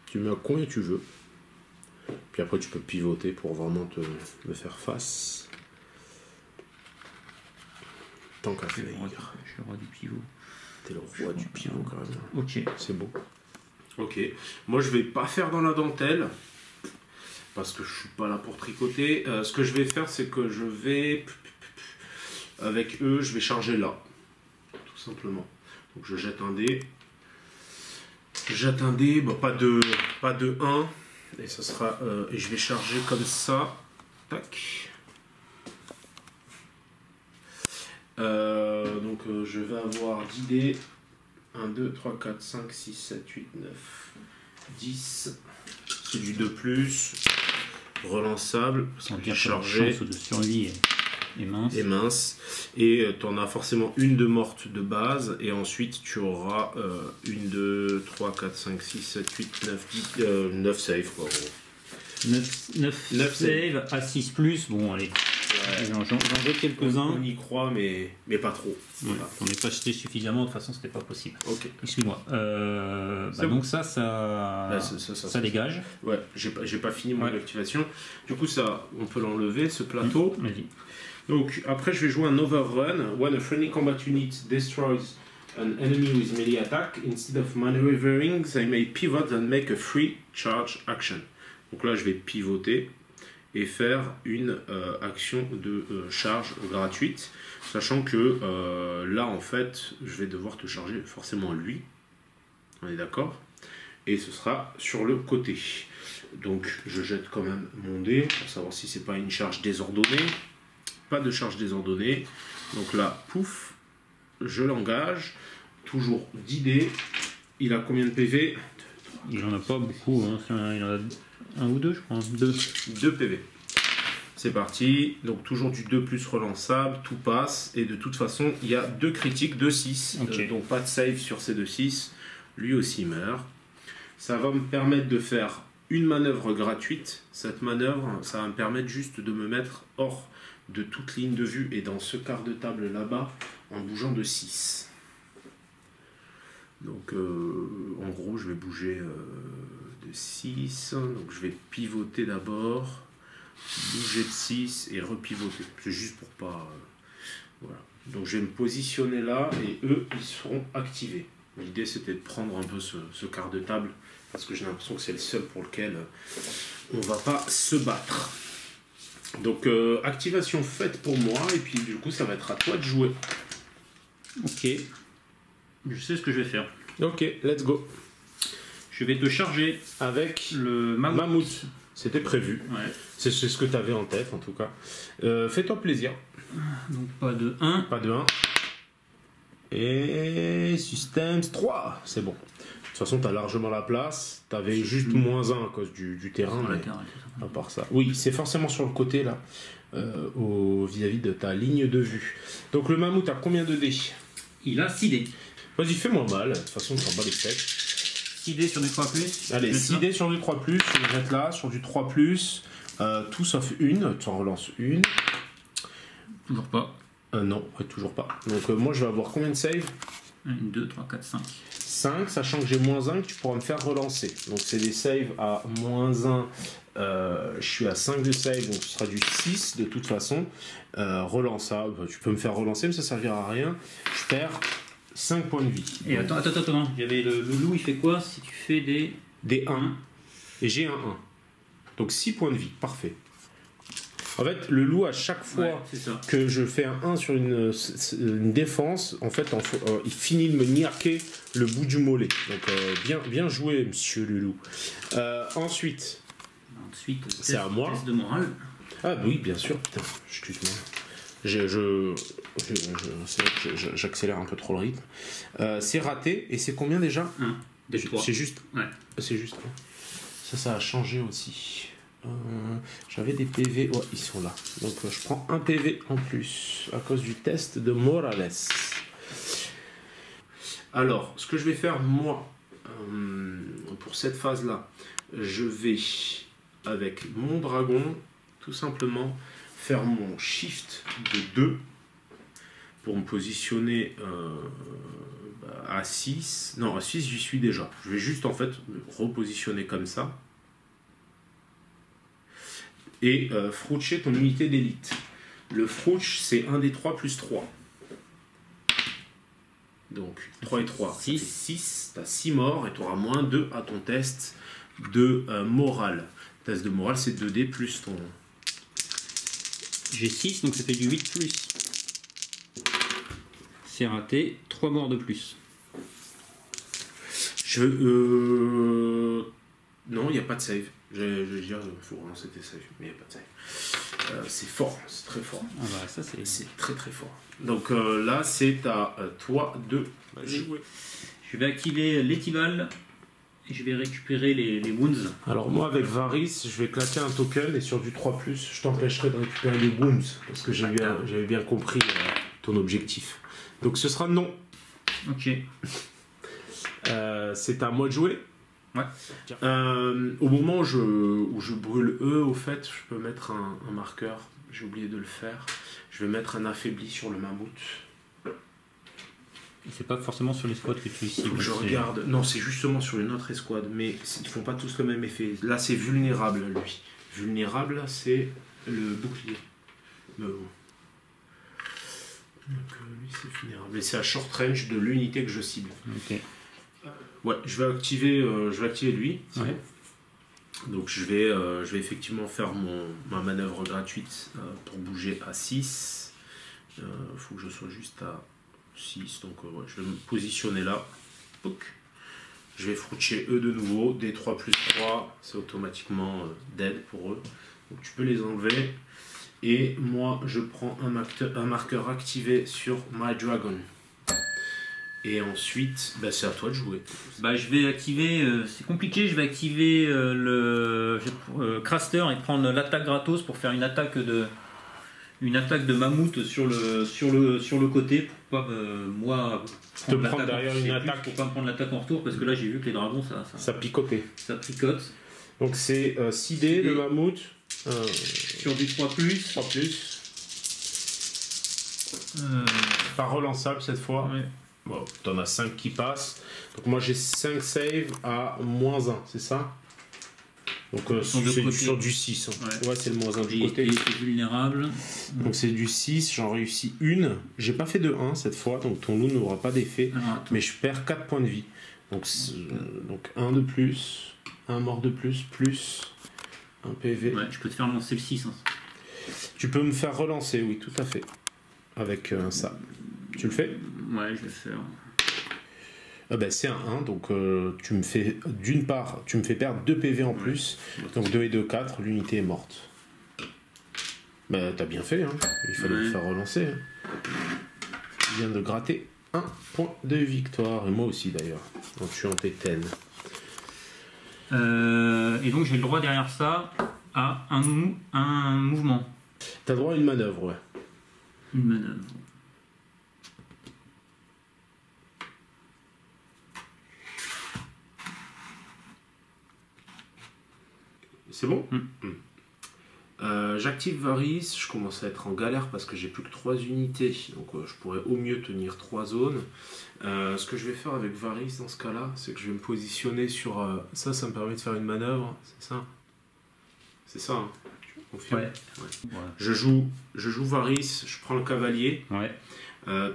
Tu mets à combien tu veux. Puis après tu peux pivoter pour vraiment me faire face. Tant qu'à faire. Je suis le roi du pivot. T'es le roi du pivot quand même. Ok. C'est beau. Ok. Moi je vais pas faire dans la dentelle. Parce que je suis pas là pour tricoter. Ce que je vais faire, c'est que je vais... Avec eux, je vais charger là. Tout simplement. Donc je jette un dé. Pas de 1. Et ça sera... et je vais charger comme ça. Tac. Donc je vais avoir 10 dés. 1, 2, 3, 4, 5, 6, 7, 8, 9, 10. C'est du 2+. Relançable. Parce que j'ai chargé. Chance de survie Et mince. Et tu en as forcément une de morte de base. Et ensuite, tu auras 1, 2, 3, 4, 5, 6, 7, 8, 9, 10, 9 saves. Quoi, 9 save à 6 plus. Bon, allez. Ouais. J'en jette quelques-uns. On y croit, mais pas trop. Ouais, voilà. On n'est pas jeté suffisamment, de toute façon, c'était pas possible. Ok. Excuse-moi. Donc ça dégage. Ouais, j'ai pas fini mon activation. Du coup, ça, on peut l'enlever, ce plateau. Vas-y. Donc, après, je vais jouer un overrun. When a friendly combat unit destroys an enemy with melee attack, instead of maneuvering, they may pivot and make a free charge action. Donc là, je vais pivoter et faire une action de charge gratuite, sachant que là, en fait, je vais devoir te charger forcément lui. On est d'accord? Et ce sera sur le côté. Donc, je jette quand même mon dé pour savoir si c'est pas une charge désordonnée. Pas de charge désordonnée. Donc là, pouf, je l'engage. Toujours 10 dés. Il a combien de PV? Il en a pas beaucoup. Hein. Il en a 1 ou 2, je crois. 2 PV. C'est parti. Donc toujours du 2 plus relançable. Tout passe. Et de toute façon, il y a 2 critiques de 6. Okay. Donc pas de save sur ces 2 6. Lui aussi meurt. Ça va me permettre de faire une manœuvre gratuite. Cette manœuvre, ça va me permettre juste de me mettre hors de toute ligne de vue et dans ce quart de table là-bas en bougeant de 6. Donc en gros je vais bouger de 6, donc je vais pivoter d'abord, bouger de 6 et repivoter. C'est juste pour pas... voilà. Donc je vais me positionner là et eux ils seront activés. L'idée c'était de prendre un peu ce quart de table parce que j'ai l'impression que c'est le seul pour lequel on va pas se battre. Donc activation faite pour moi et puis du coup ça va être à toi de jouer. Ok, je sais ce que je vais faire. Ok, let's go. Je vais te charger avec le mammouth. C'était prévu. Ouais. C'est ce que tu avais en tête en tout cas. Fais-toi plaisir. Donc pas de 1. Pas de 1. Et Systems 3, c'est bon. De toute façon, tu as largement la place. Tu avais juste moins 1 à cause du terrain. Mais à part ça. Oui, c'est forcément sur le côté là, vis-à-vis de ta ligne de vue. Donc le mammouth a combien de dés? Il a 6 dés. Vas-y, fais-moi mal. De toute façon, tu t'en bats les steaks. 6 dés sur du 3+. Allez, 6 dés sur du 3+. Tu les jettes là, sur du 3+. Tout sauf une. Tu en relances une. Toujours pas. Non, ouais, toujours pas. Donc moi, je vais avoir combien de saves? 1, 2, 3, 4, 5. 5, sachant que j'ai moins 1 que tu pourras me faire relancer. Donc c'est des saves à moins 1. Je suis à 5 de save, donc ce sera du 6 de toute façon. Relançable, tu peux me faire relancer, mais ça servira à rien. Je perds 5 points de vie. Et donc, attends. Il y avait le loup, il fait quoi si tu fais des 1? Et j'ai un 1. Donc 6 points de vie, parfait. En fait, le loup, à chaque fois que je fais un 1 sur une défense, en fait, il finit de me niaquer le bout du mollet. Donc, bien joué, monsieur le loup. Ensuite, c'est à moi. Test de morale. Ah oui, bien sûr. Putain, excuse-moi. C'est vrai que j'accélère un peu trop le rythme. C'est raté. Et c'est combien déjà? 1. C'est juste. Ouais. C'est juste. Ça a changé aussi. J'avais des PV, ouais, ils sont là. Donc je prends un PV en plus à cause du test de Morales. Alors, ce que je vais faire moi pour cette phase là, je vais avec mon dragon tout simplement faire mon shift de 2 pour me positionner à 6. Non, à 6 j'y suis déjà. Je vais juste en fait me repositionner comme ça. Et froucher ton unité d'élite. Le frouch, c'est 1 des 3 plus 3. Donc 3 et 3, 6. Tu as 6 morts et tu auras moins 2 à ton test de morale. Le test de morale, c'est 2D plus ton... J'ai 6, donc ça fait du 8 plus. C'est raté, 3 morts de plus. Non, il n'y a pas de save. Je veux dire, il faut relancer tes saves, mais il n'y a pas de save. C'est fort, c'est très fort. Ah bah ça c'est très très fort. Donc là, c'est à toi de jouer. Je vais activer l'étival Et je vais récupérer les wounds. Alors moi avec Varys, je vais claquer un token et sur du 3+, je t'empêcherai de récupérer les wounds parce que j'avais bien compris ton objectif. Donc ce sera non. Ok. C'est à moi de jouer. Ouais. Au moment où je brûle eux, au fait, je peux mettre un marqueur. J'ai oublié de le faire. Je vais mettre un affaibli sur le mammouth. C'est pas forcément sur l'escouade que tu cibles. Je regarde. Non, c'est justement sur une autre escouade, mais ils font pas tous le même effet. Là, c'est vulnérable, lui. Vulnérable, c'est le bouclier. Mais bon. Donc, lui, c'est vulnérable. Et c'est à short range de l'unité que je cible. Ok. Ouais, je vais activer lui. Ouais. Donc, je vais effectivement faire ma manœuvre gratuite pour bouger à 6. Faut que je sois juste à 6, donc ouais, je vais me positionner là. Pouc. Je vais froucher eux de nouveau, des 3+3, c'est automatiquement dead pour eux. Donc tu peux les enlever. Et moi je prends un marqueur activé sur My Dragon. Et ensuite, bah, c'est à toi de jouer. Bah, je vais activer, c'est compliqué, je vais activer le Craster et prendre l'attaque gratos pour faire une attaque de mammouth sur le côté pour pas moi te prendre derrière une attaque, pour pas me prendre l'attaque en retour parce que là j'ai vu que les dragons ça picotait. Ça picote. Donc c'est 6D le mammouth sur du 3+. Pas relançable cette fois. Ouais. Bon, t'en as 5 qui passent. Donc moi j'ai 5 saves à -1, c'est ça? Donc c'est sur du 6. Hein. Ouais, c'est le -1 du côté. Il est vulnérable. Donc c'est du 6, j'en réussis une. J'ai pas fait de 1 cette fois, donc ton loup n'aura pas d'effet. Mais je perds 4 points de vie. Donc 1 de plus, un mort de plus, un PV. Ouais, je peux te faire lancer le 6. Hein. Tu peux me faire relancer, oui, tout à fait. Avec ça. Tu le fais? Ouais, je vais le faire. Ben, c'est un 1, donc tu me fais d'une part, tu me fais perdre 2 PV en plus, donc 2 et 2, 4, l'unité est morte. Ben, t'as bien fait, hein. Il fallait me faire relancer. Hein. Tu viens de gratter 1 point de victoire, et moi aussi d'ailleurs. Donc je suis en T10. Et donc j'ai le droit derrière ça à un mouvement. T'as droit à une manœuvre, ouais. Une manœuvre. C'est bon? J'active Varys, je commence à être en galère parce que j'ai plus que 3 unités, donc je pourrais au mieux tenir 3 zones. Ce que je vais faire avec Varys dans ce cas-là, c'est que je vais me positionner sur... ça me permet de faire une manœuvre, c'est ça? C'est ça, hein? Tu confirmes? Ouais. Je joue Varys, je prends le cavalier. Ouais.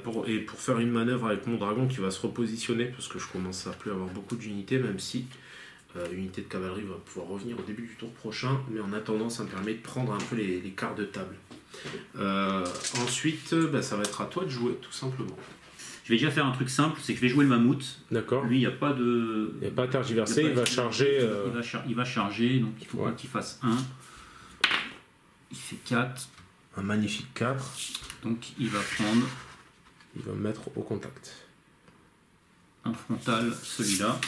Pour faire une manœuvre avec mon dragon qui va se repositionner, parce que je commence à plus avoir beaucoup d'unités, même si... l'unité de cavalerie va pouvoir revenir au début du tour prochain, mais en attendant ça me permet de prendre un peu les quarts de table. Ensuite, ça va être à toi de jouer tout simplement. Je vais déjà faire un truc simple, c'est que je vais jouer le mammouth. D'accord. Lui, il n'y a pas de... Il n'y a pas à tergiverser, il va charger... Il va charger, donc il faut qu'il fasse 1. Il fait 4. Un magnifique 4. Donc il va prendre... Il va me mettre au contact. Un frontal, celui-là.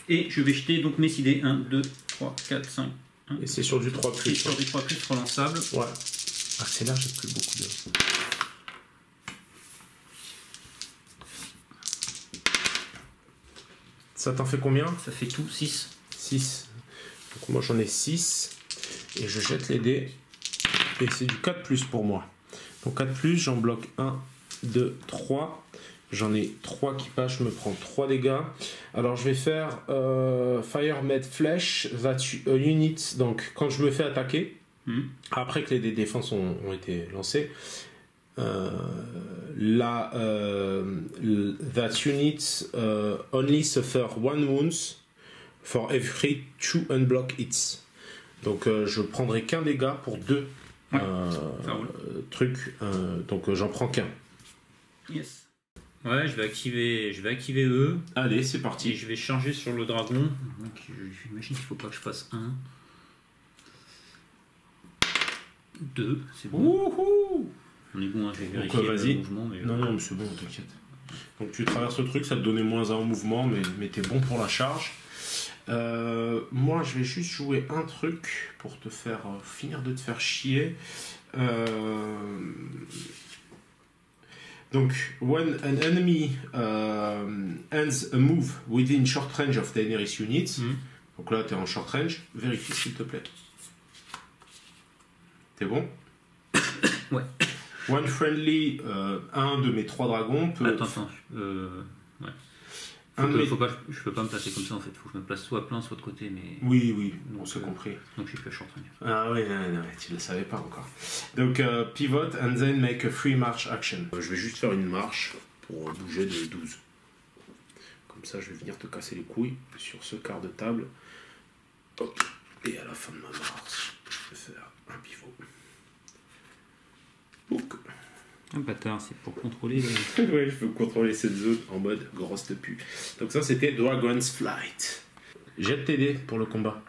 Et je vais jeter donc mes idées. 1, 2, 3, 4, 5. 1, et c'est sur du 3+. Et sur du 3+, relançable. Ouais. Accélère, j'ai plus beaucoup de... Ça t'en fait combien? Ça fait tout 6. 6. Donc moi j'en ai 6. Et je jette les dés. Et c'est du 4+ pour moi. Donc 4+, j'en bloque 1, 2, 3. J'en ai 3 qui passent, je me prends 3 dégâts. Alors je vais faire Fire Med Flash that unit. Donc quand je me fais attaquer, après que les dés de défense ont été lancés, that unit only suffer 1 wounds for every 2 unblock hits. Donc je prendrai qu'un dégât pour 2 trucs. Donc j'en prends qu'un. Yes. Ouais, je vais activer eux. Allez, c'est parti. Et je vais charger sur le dragon. Donc j'imagine qu'il faut pas que je fasse 1. 2, c'est bon. Wouhou! On est bon, hein, je vais vérifier le mouvement. Mais non, mais c'est bon, t'inquiète. Donc tu traverses le truc, ça te donnait -1 en mouvement, mais t'es bon pour la charge. Moi, je vais juste jouer un truc pour te faire finir de te faire chier. Donc, when an enemy ends a move within short range of the nearest unit, donc là, tu es en short range, vérifie s'il te plaît. T'es bon? Ouais. One friendly, un de mes 3 dragons peut... Attends, ouais. Je peux pas me placer comme ça en fait, faut que je me place soit à plein, soit de côté, mais... Oui, on s'est compris. Donc je suis plus short range. Ah oui, non, tu le savais pas encore. Donc, pivot and then make a free march action. Je vais juste faire une marche pour bouger de 12. Comme ça, je vais venir te casser les couilles sur ce quart de table. Hop. Et à la fin de ma marche, je vais faire un pivot. Bouk. Un bâtard, c'est pour contrôler les... Oui, je peux contrôler cette zone en mode grosse de pu. Donc ça, c'était Dragon's Flight. Jette tes dés pour le combat.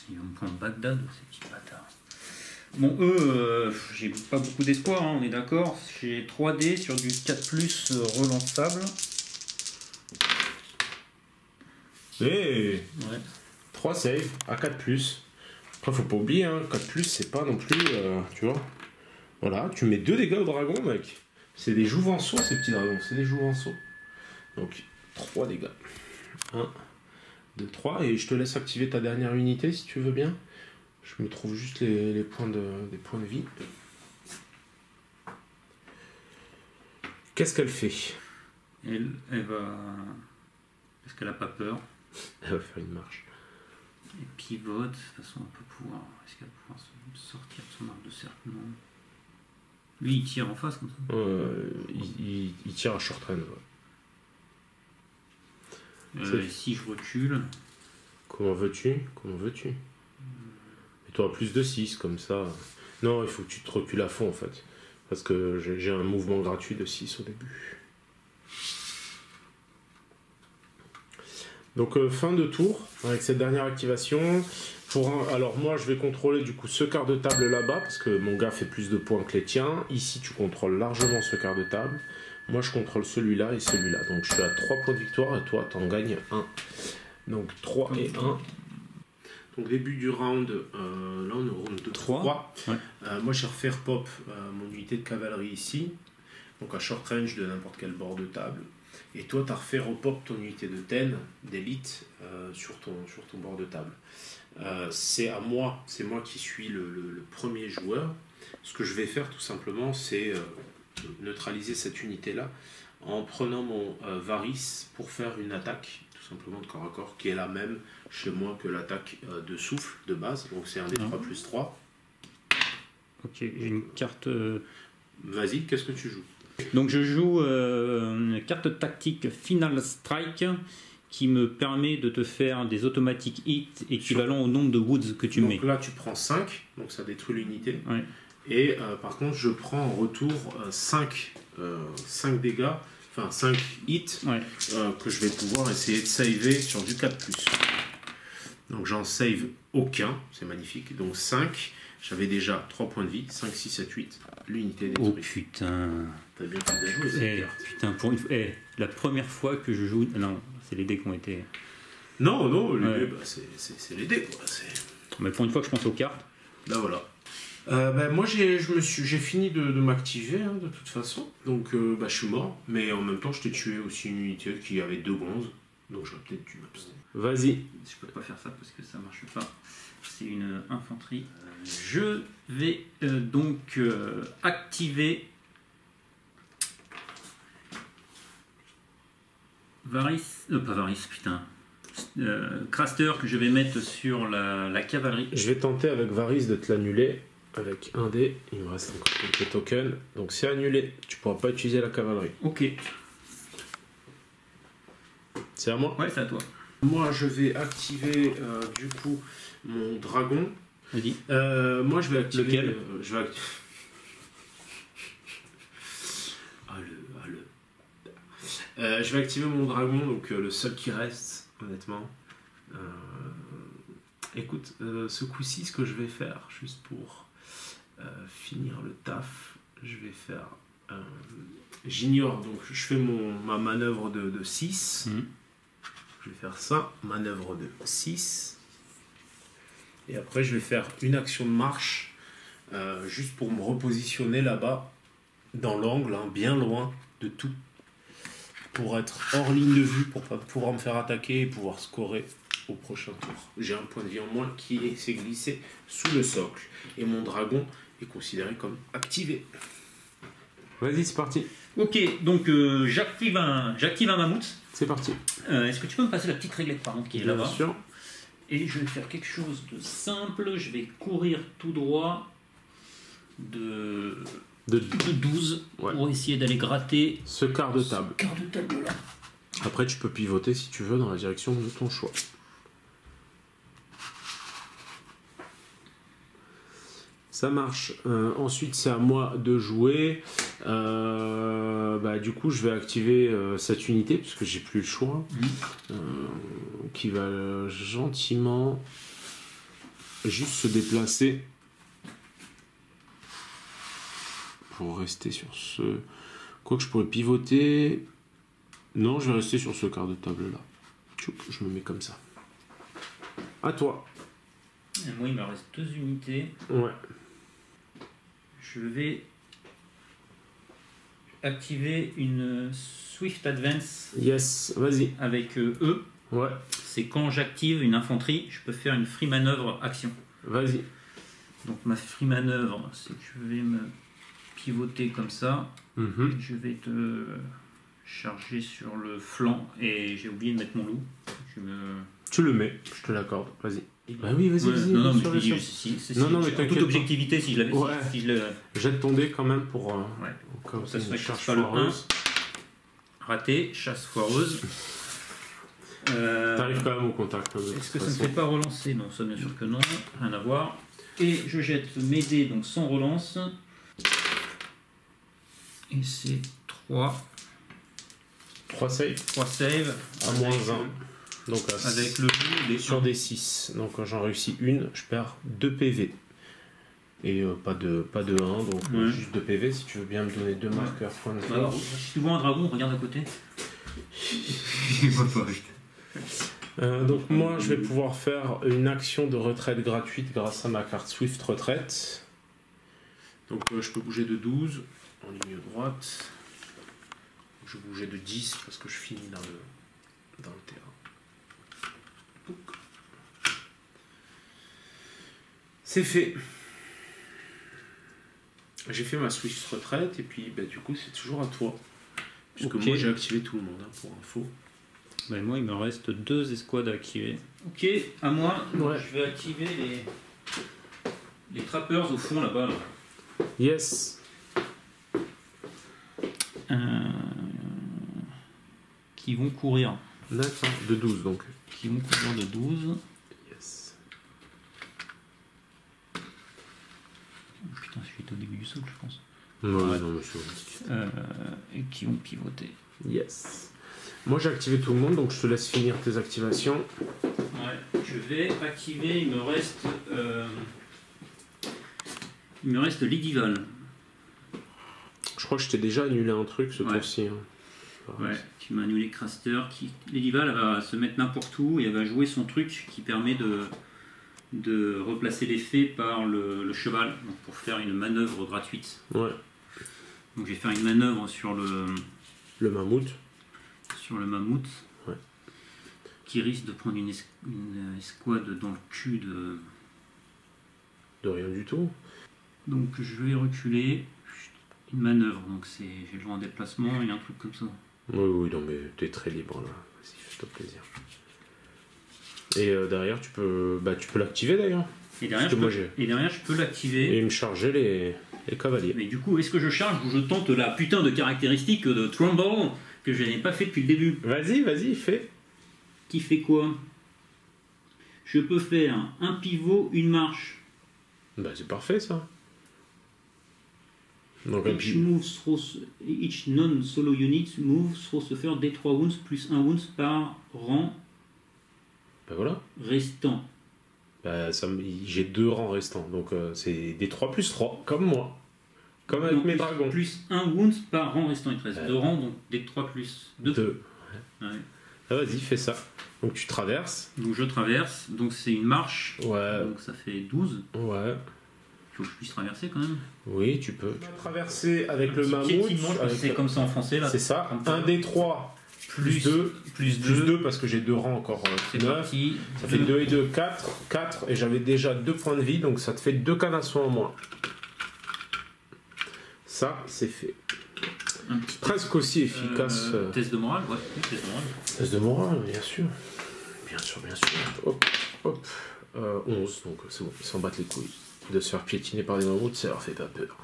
Ils vont me prendre Bagdad, ces petits bâtards. Bon, eux, j'ai pas beaucoup d'espoir, hein, on est d'accord. J'ai 3 dés sur du 4+, relançable. Hey, Ouais. 3 saves à 4+. Après, faut pas oublier, hein, 4+, c'est pas non plus... tu vois. Voilà, tu mets 2 dégâts au dragon, mec. C'est des jouvenceaux, ces petits dragons. C'est des jouvenceaux. Donc, 3 dégâts. 1, 2, 3. Et je te laisse activer ta dernière unité, si tu veux bien. Je me trouve juste les points de vie. Qu'est-ce qu'elle fait? Elle va... Est-ce qu'elle a pas peur? Elle va faire une marche. Et pivote, de toute façon, elle peut pouvoir... Est-ce qu'elle va pouvoir sortir de son arc de cercle? Non. Lui, il tire en face, comme ça? Il tire à short range. Ouais. Si je recule... Comment veux-tu? Et toi, plus de 6, comme ça. Non, il faut que tu te recules à fond, en fait. Parce que j'ai un mouvement gratuit de 6 au début. Donc, fin de tour, avec cette dernière activation. Alors, moi, je vais contrôler, du coup, ce quart de table là-bas, parce que mon gars fait plus de points que les tiens. Ici, tu contrôles largement ce quart de table. Moi, je contrôle celui-là et celui-là. Donc, je suis à 3 points de victoire, et toi, t'en gagnes 1. Donc, 3 et 1. Donc début du round, là on est au round de 3. Ouais. Moi je vais refaire pop mon unité de cavalerie ici, donc à short range de n'importe quel bord de table. Et toi tu as refait repop ton unité de 10 d'élite sur ton bord de table. C'est moi qui suis le premier joueur. Ce que je vais faire tout simplement, c'est neutraliser cette unité là en prenant mon Varys pour faire une attaque simplement de corps à corps, qui est la même chez moi que l'attaque de souffle de base, donc c'est un des 3+3. Ok, j'ai une carte... Vas-y, qu'est-ce que tu joues? Donc je joue une carte tactique Final Strike qui me permet de te faire des automatiques hits équivalents au nombre de woods que tu mets. Donc là tu prends 5, donc ça détruit l'unité. Ouais. Et par contre je prends en retour 5 dégâts, enfin 5 hits, ouais. Que je vais pouvoir essayer de saver sur du 4+. Donc j'en save aucun, c'est magnifique. Donc 5, j'avais déjà 3 points de vie, 5, 6, 7, 8, l'unité détruite. Oh putain. T'as bien joué cette carte. Putain, pour une fois, la première fois que je joue... Non, c'est les dés qui ont été... Non, les ouais. dés, bah, c'est les dés quoi. Mais pour une fois que je pense aux cartes... Là voilà. Moi j'ai fini de m'activer de toute façon, donc je suis mort, mais en même temps je t'ai tué aussi une unité qui avait 2 bronzes, donc j'aurais peut-être dû m'abstenir. Vas-y. Je peux pas faire ça parce que ça marche pas, c'est une infanterie. Je vais donc activer Varys, pas Varys, putain. Craster que je vais mettre sur la cavalerie. Je vais tenter avec Varys de te l'annuler. Avec un dé, il me reste encore quelques tokens. Donc c'est annulé, tu pourras pas utiliser la cavalerie. Ok. C'est à moi? Ouais, c'est à toi. Moi je vais activer du coup mon dragon. Vas-y. Moi je vais activer... Lequel? Je vais activer... je vais activer mon dragon, donc le seul qui reste, honnêtement. Écoute, ce coup-ci, ce que je vais faire, juste pour finir le taf, je vais faire J'ignore, donc je fais ma manœuvre de 6. Je vais faire ça, manœuvre de 6. Et après, je vais faire une action de marche, juste pour me repositionner là-bas, dans l'angle, hein, bien loin de tout, pour être hors ligne de vue, pour pouvoir me faire attaquer et pouvoir scorer au prochain tour. J'ai un point de vie en moins qui s'est glissé sous le socle. Et mon dragon est considéré comme activé. Vas-y, c'est parti. Ok, donc j'active un mammouth. C'est parti. Est-ce que tu peux me passer la petite réglette par contre qui est là-bas? Bien sûr. Et je vais faire quelque chose de simple. Je vais courir tout droit de 12 pour essayer d'aller gratter ce quart de table. Ce quart de table là. Après, tu peux pivoter si tu veux dans la direction de ton choix. Ça marche. Ensuite, c'est à moi de jouer. Du coup, je vais activer cette unité, puisque j'ai plus le choix. Qui va gentiment juste se déplacer pour rester sur ce... Quoique je pourrais pivoter... Non, je vais rester sur ce quart de table là. Je me mets comme ça. À toi. Et moi, il me reste 2 unités. Ouais. Je vais activer une Swift Advance. Yes, vas-y. Avec E. Ouais. C'est quand j'active une infanterie, je peux faire une free manœuvre action. Vas-y. Donc ma free manœuvre, c'est que je vais me pivoter comme ça. Je vais te charger sur le flanc et j'ai oublié de mettre mon loup. Tu le mets, je te l'accorde. Vas-y. Bah oui, vas-y, vas-y. Non, mais mais en toute objectivité, si je l'avais. Ouais. Si je le... Jette ton dé quand même pour. Comme ça, c'est chasse foireuse. Raté, chasse foireuse. T'arrives quand même au contact. Est-ce que ça ne fait pas relancer? Non, ça bien sûr que non. Rien à voir. Et je jette mes dés donc sans relance. Et c'est 3. 3 saves. 3 saves. À moins 1. Donc avec le loup sur des 6. Donc quand j'en réussis une, je perds 2 PV. Et pas de 1, donc juste 2 PV. Si tu veux bien me donner 2 marqueurs point de vie. Alors, si tu vois un dragon, regarde à côté. Donc moi je vais pouvoir faire une action de retraite gratuite grâce à ma carte Swift Retraite. Donc je peux bouger de 12 en ligne droite. Je vais bouger de 10 parce que je finis dans le terrain. C'est fait. J'ai fait ma Swift Retraite et puis du coup c'est toujours à toi. Puisque moi j'ai activé tout le monde pour info. Moi il me reste 2 escouades à activer. Ok, à moi. Je vais activer les trappers au fond là-bas. Là. Yes. Qui vont courir. D'accord, de 12 donc. Qui vont courir de 12. Yes. Putain, j'étais au début du socle, je pense. Ouais, non, monsieur. Et qui vont pivoter. Yes. Moi j'ai activé tout le monde, donc je te laisse finir tes activations. Ouais, je vais activer, il me reste Lidival. Je crois que je t'ai déjà annulé un truc ce tour-ci. Hein. Ouais, tu m'as annulé Craster. Lidival elle va se mettre n'importe où et elle va jouer son truc qui permet de replacer l'effet par le cheval, donc pour faire une manœuvre gratuite. Ouais. Donc je vais faire une manœuvre sur le mammouth. Sur le mammouth. Ouais. Qui risque de prendre une escouade dans le cul de rien du tout. Donc je vais reculer. Une manœuvre, donc j'ai le droit en déplacement et un truc comme ça. Oui, non mais t'es très libre là. Vas-y, fais-toi plaisir. Et derrière, tu peux l'activer d'ailleurs. Et derrière, je peux l'activer. Et me charger les cavaliers. Mais du coup, est-ce que je charge ou je tente la putain de caractéristique de Trumble que je n'ai pas fait depuis le début? Vas-y, fais. Qui fait quoi? Je peux faire un pivot, une marche. C'est parfait ça. Donc each non-solo unit move throws se faire D3 wounds plus 1 wounds par rang voilà. Restant. J'ai 2 rangs restants, donc c'est des 3 plus 3, comme moi. Comme avec mes dragons. Plus 1 wound par rang restant. Il te reste 2 rangs, donc des 3 plus 2. 2. Ouais. Ah, vas-y, fais ça. Donc tu traverses. Donc je traverse, donc c'est une marche. Ouais. Donc ça fait 12. Ouais. Il faut que je puisse traverser quand même. Oui, tu peux. Tu vas traverser avec le Petit mammouth. piétinement, je pense que c'est Avec... comme ça en français là. C'est ça. 1 des 3 plus 2. Plus Plus 2. 2 parce que j'ai 2 rangs encore. C'est 9. parti. Ça fait 2 et 2, 4. 4 et j'avais déjà 2 points de vie, donc ça te fait 2 canassons en moins. Ça, c'est fait. Un petit Presque aussi efficace. Test de morale, ouais. Oui, test de morale. Test de morale, bien sûr. Bien sûr, bien sûr. Hop, hop. 11, donc c'est bon, ils s'en battent les couilles. De se faire piétiner par des mammouths, ça leur fait pas peur.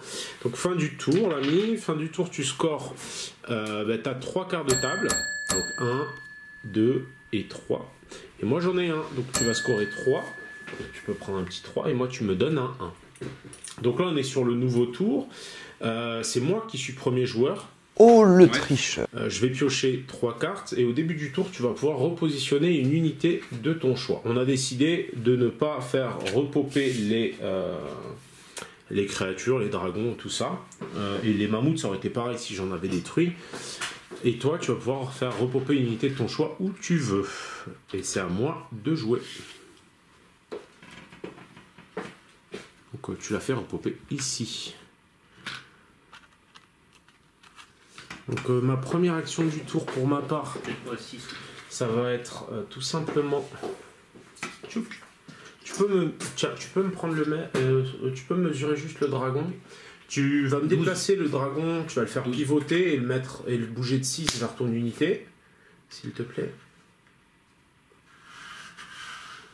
Donc fin du tour, l'ami. Fin du tour, tu scores. T'as 3 quarts de table. Donc 1, 2 et 3. Et moi j'en ai un. Donc tu vas scorer 3. Tu peux prendre un petit 3 et moi tu me donnes un 1. Donc là on est sur le nouveau tour. C'est moi qui suis premier joueur. Oh le tricheur. Je vais piocher 3 cartes et au début du tour tu vas pouvoir repositionner une unité de ton choix. On a décidé de ne pas faire repopper les créatures, les dragons, tout ça. Et les mammouths ça aurait été pareil si j'en avais détruit. Et toi tu vas pouvoir faire repopper une unité de ton choix où tu veux. Et c'est à moi de jouer. Donc tu la fais repopper ici. Donc ma première action du tour pour ma part, ça va être tout simplement... Tu peux me prendre tu peux mesurer juste le dragon. Tu vas me déplacer le dragon, tu vas le faire pivoter et le mettre et le bouger de 6 vers ton unité, s'il te plaît.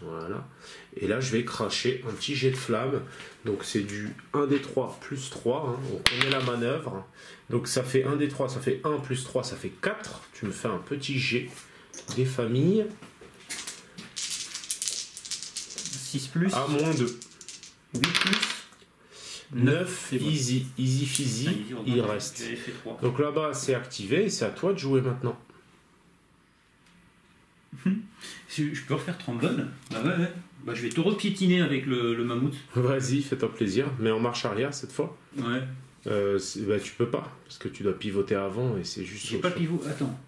Voilà. Et là, je vais cracher un petit jet de flamme. Donc, c'est du 1 des 3 plus 3. Hein. On connaît la manœuvre. Donc, ça fait 1 des 3, ça fait 1 plus 3, ça fait 4. Tu me fais un petit jet des familles. 6 plus. À moins 2. 8 plus. 9, easy. Easy fizzy. Il reste. Donc, là-bas, c'est activé. C'est à toi de jouer maintenant. Je peux refaire trombone. Bah ouais. Bah je vais te repiétiner avec le mammouth. Vas-y, fais-toi plaisir. Mais en marche arrière cette fois. Ouais. Bah tu peux pas. Parce que tu dois pivoter avant et c'est juste... J'ai pas pivot. Attends.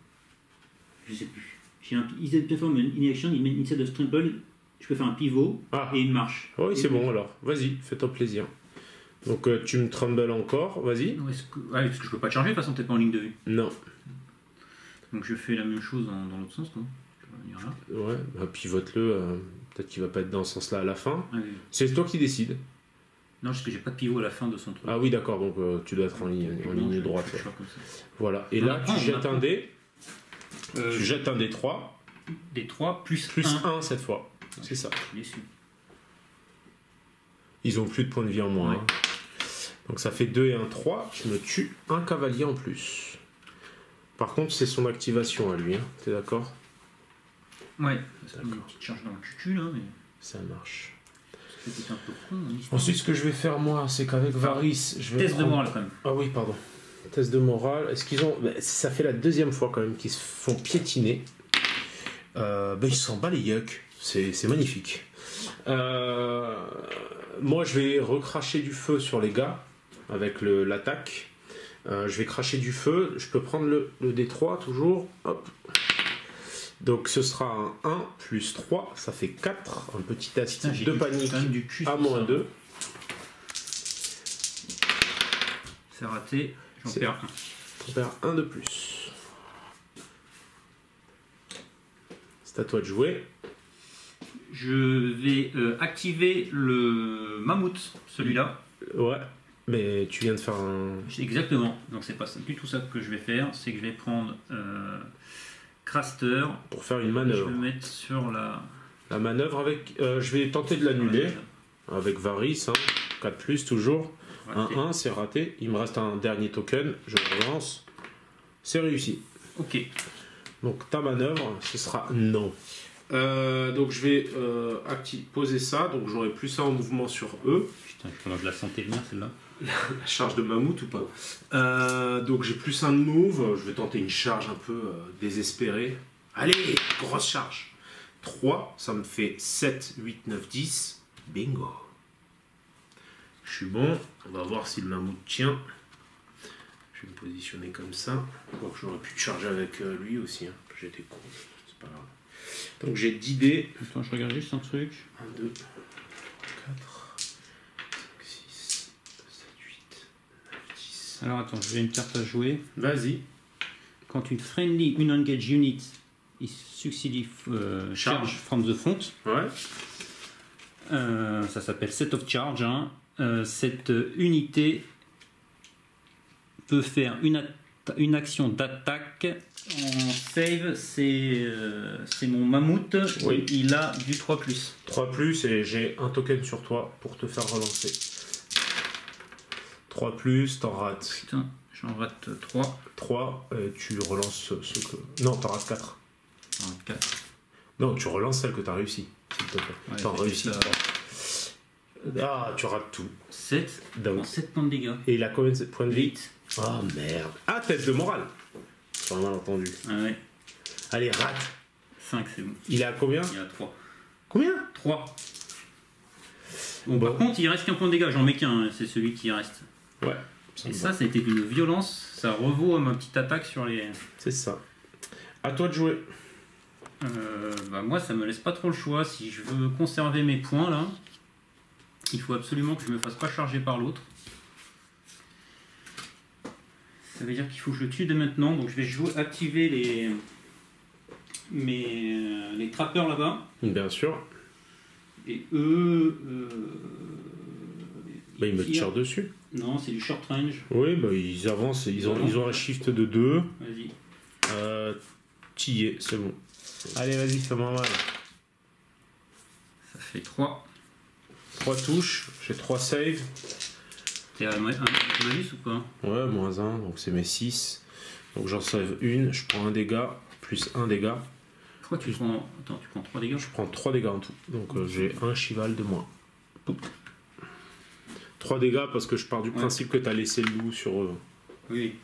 Je sais plus. J'ai un... Instead of perform in action, instead of trample, je peux faire un pivot et une marche. Oui, c'est bon alors. Vas-y, fais-toi plaisir. Donc tu me trembles encore. Vas-y. Ouais, parce que je peux pas te charger de toute façon, t'es pas en ligne de vue. Non. Donc je fais la même chose dans l'autre sens, quoi. Là. Ouais, bah, pivote-le, peut-être qu'il va pas être dans ce sens-là à la fin. Ah, oui. C'est toi qui décides. Non, parce que j'ai pas de pivot à la fin de son truc. Ah oui, d'accord, donc tu dois être en ligne droite. Ouais. Voilà, et là tu jettes un dé. Tu jettes un dé 3. Des 3 plus 1 cette fois. C'est ça. Je suis déçu. Ils ont plus de points de vie en moins. Ouais. Hein. Donc ça fait 2 et 1, 3. Tu me tues un cavalier en plus. Par contre, c'est son activation à lui. Hein. T'es d'accord? Ouais, ça fait une petite charge dans le cucu là, mais. Ça marche. C'était un peu con. Ensuite, ce que je vais faire moi, c'est qu'avec Varys, je vais. Test de morale quand même. Ah oui, pardon. Test de morale. Est-ce qu'ils ont. Ça fait la deuxième fois quand même qu'ils se font piétiner. Ils s'en bat les yucks. C'est magnifique. Moi, je vais recracher du feu sur les gars avec l'attaque. Je vais cracher du feu. Je peux prendre le D3 toujours. Hop. Donc ce sera un 1 plus 3, ça fait 4, un petit test de panique à moins 2. C'est raté, j'en perds 1. J'en perds 1 de plus. C'est à toi de jouer. Je vais activer le mammouth, celui-là. Ouais, mais tu viens de faire un... Exactement, donc c'est pas du tout ça que je vais faire, c'est que je vais prendre... Craster pour faire une manœuvre. Je vais mettre sur la manœuvre avec. Je vais tenter de l'annuler avec Varys, hein, 4 plus toujours. Raté. 1 c'est raté. Il me reste un dernier token. Je relance. C'est réussi. Ok. Donc ta manœuvre, ce sera non. Donc je vais poser ça. Donc j'aurai plus ça en mouvement sur eux. Putain, je la sentais venir celle-là. La charge de mammouth ou pas. Donc j'ai plus un de move, je vais tenter une charge un peu désespérée. Allez, grosse charge. 3, ça me fait 7, 8, 9, 10. Bingo. Je suis bon. On va voir si le mammouth tient. Je vais me positionner comme ça. Donc j'aurais pu te charger avec lui aussi. Hein. J'étais con. C'est pas grave. Donc j'ai 10 dés. Attends, je regarde juste un truc. 1, 2, 4, 5, 6, 7, 8, 9, 10. Alors attends, j'ai une carte à jouer. Vas-y. Quand une friendly unengaged unit is successively charge from the front, Ouais. ça s'appelle set of charge. Hein. Cette unité peut faire une action d'attaque. En save, c'est mon mammouth. Oui. Il a du 3+. 3+, et j'ai un token sur toi pour te faire relancer. 3+, t'en rates. Putain, j'en rate 3. 3, tu relances ce que... Non, t'en rates 4. 4. Non, tu relances celle que t'as réussi, s'il te plaît. Ouais, t'en j'ai réussis fait 3. Ah, tu rates tout. 7. Donc. 7 points de dégâts. Et il a combien de points de vie? 8. Oh merde. Ah, tête de morale. J'ai mal entendu. Ah ouais. Allez, rate. 5, c'est bon. Il est à combien? Il a 3. Combien? 3. Bon, par contre, il reste qu'un point de dégâts. J'en mets qu'un, c'est celui qui reste. Ouais. Et ça, c'était d'une violence. Ça revaut à ma petite attaque sur les... C'est ça. À toi de jouer. Bah moi, ça me laisse pas trop le choix. Si je veux conserver mes points, là, il faut absolument que je me fasse pas charger par l'autre. Ça veut dire qu'il faut que je le tue dès maintenant. Donc je vais activer les trappeurs là-bas. Bien sûr. Et eux... Bah, ils me tirent dessus. Non, c'est du short range. Oui, bah, ils avancent. Ils ont un shift de 2. Vas-y. Tillé, c'est bon. Allez, vas-y, fais-moi mal. Ça fait 3. 3 touches. J'ai 3 saves. T'es à malus ou pas? Ouais, moins 1. Donc c'est mes 6. Donc j'en save une. Je prends un dégât. Plus 1 dégât. Pourquoi tu prends... Attends, tu prends 3 dégâts? Je prends 3 dégâts en tout. Donc j'ai un chival de moins. 3 dégâts parce que je pars du principe que tu as laissé le loup sur eux. Oui.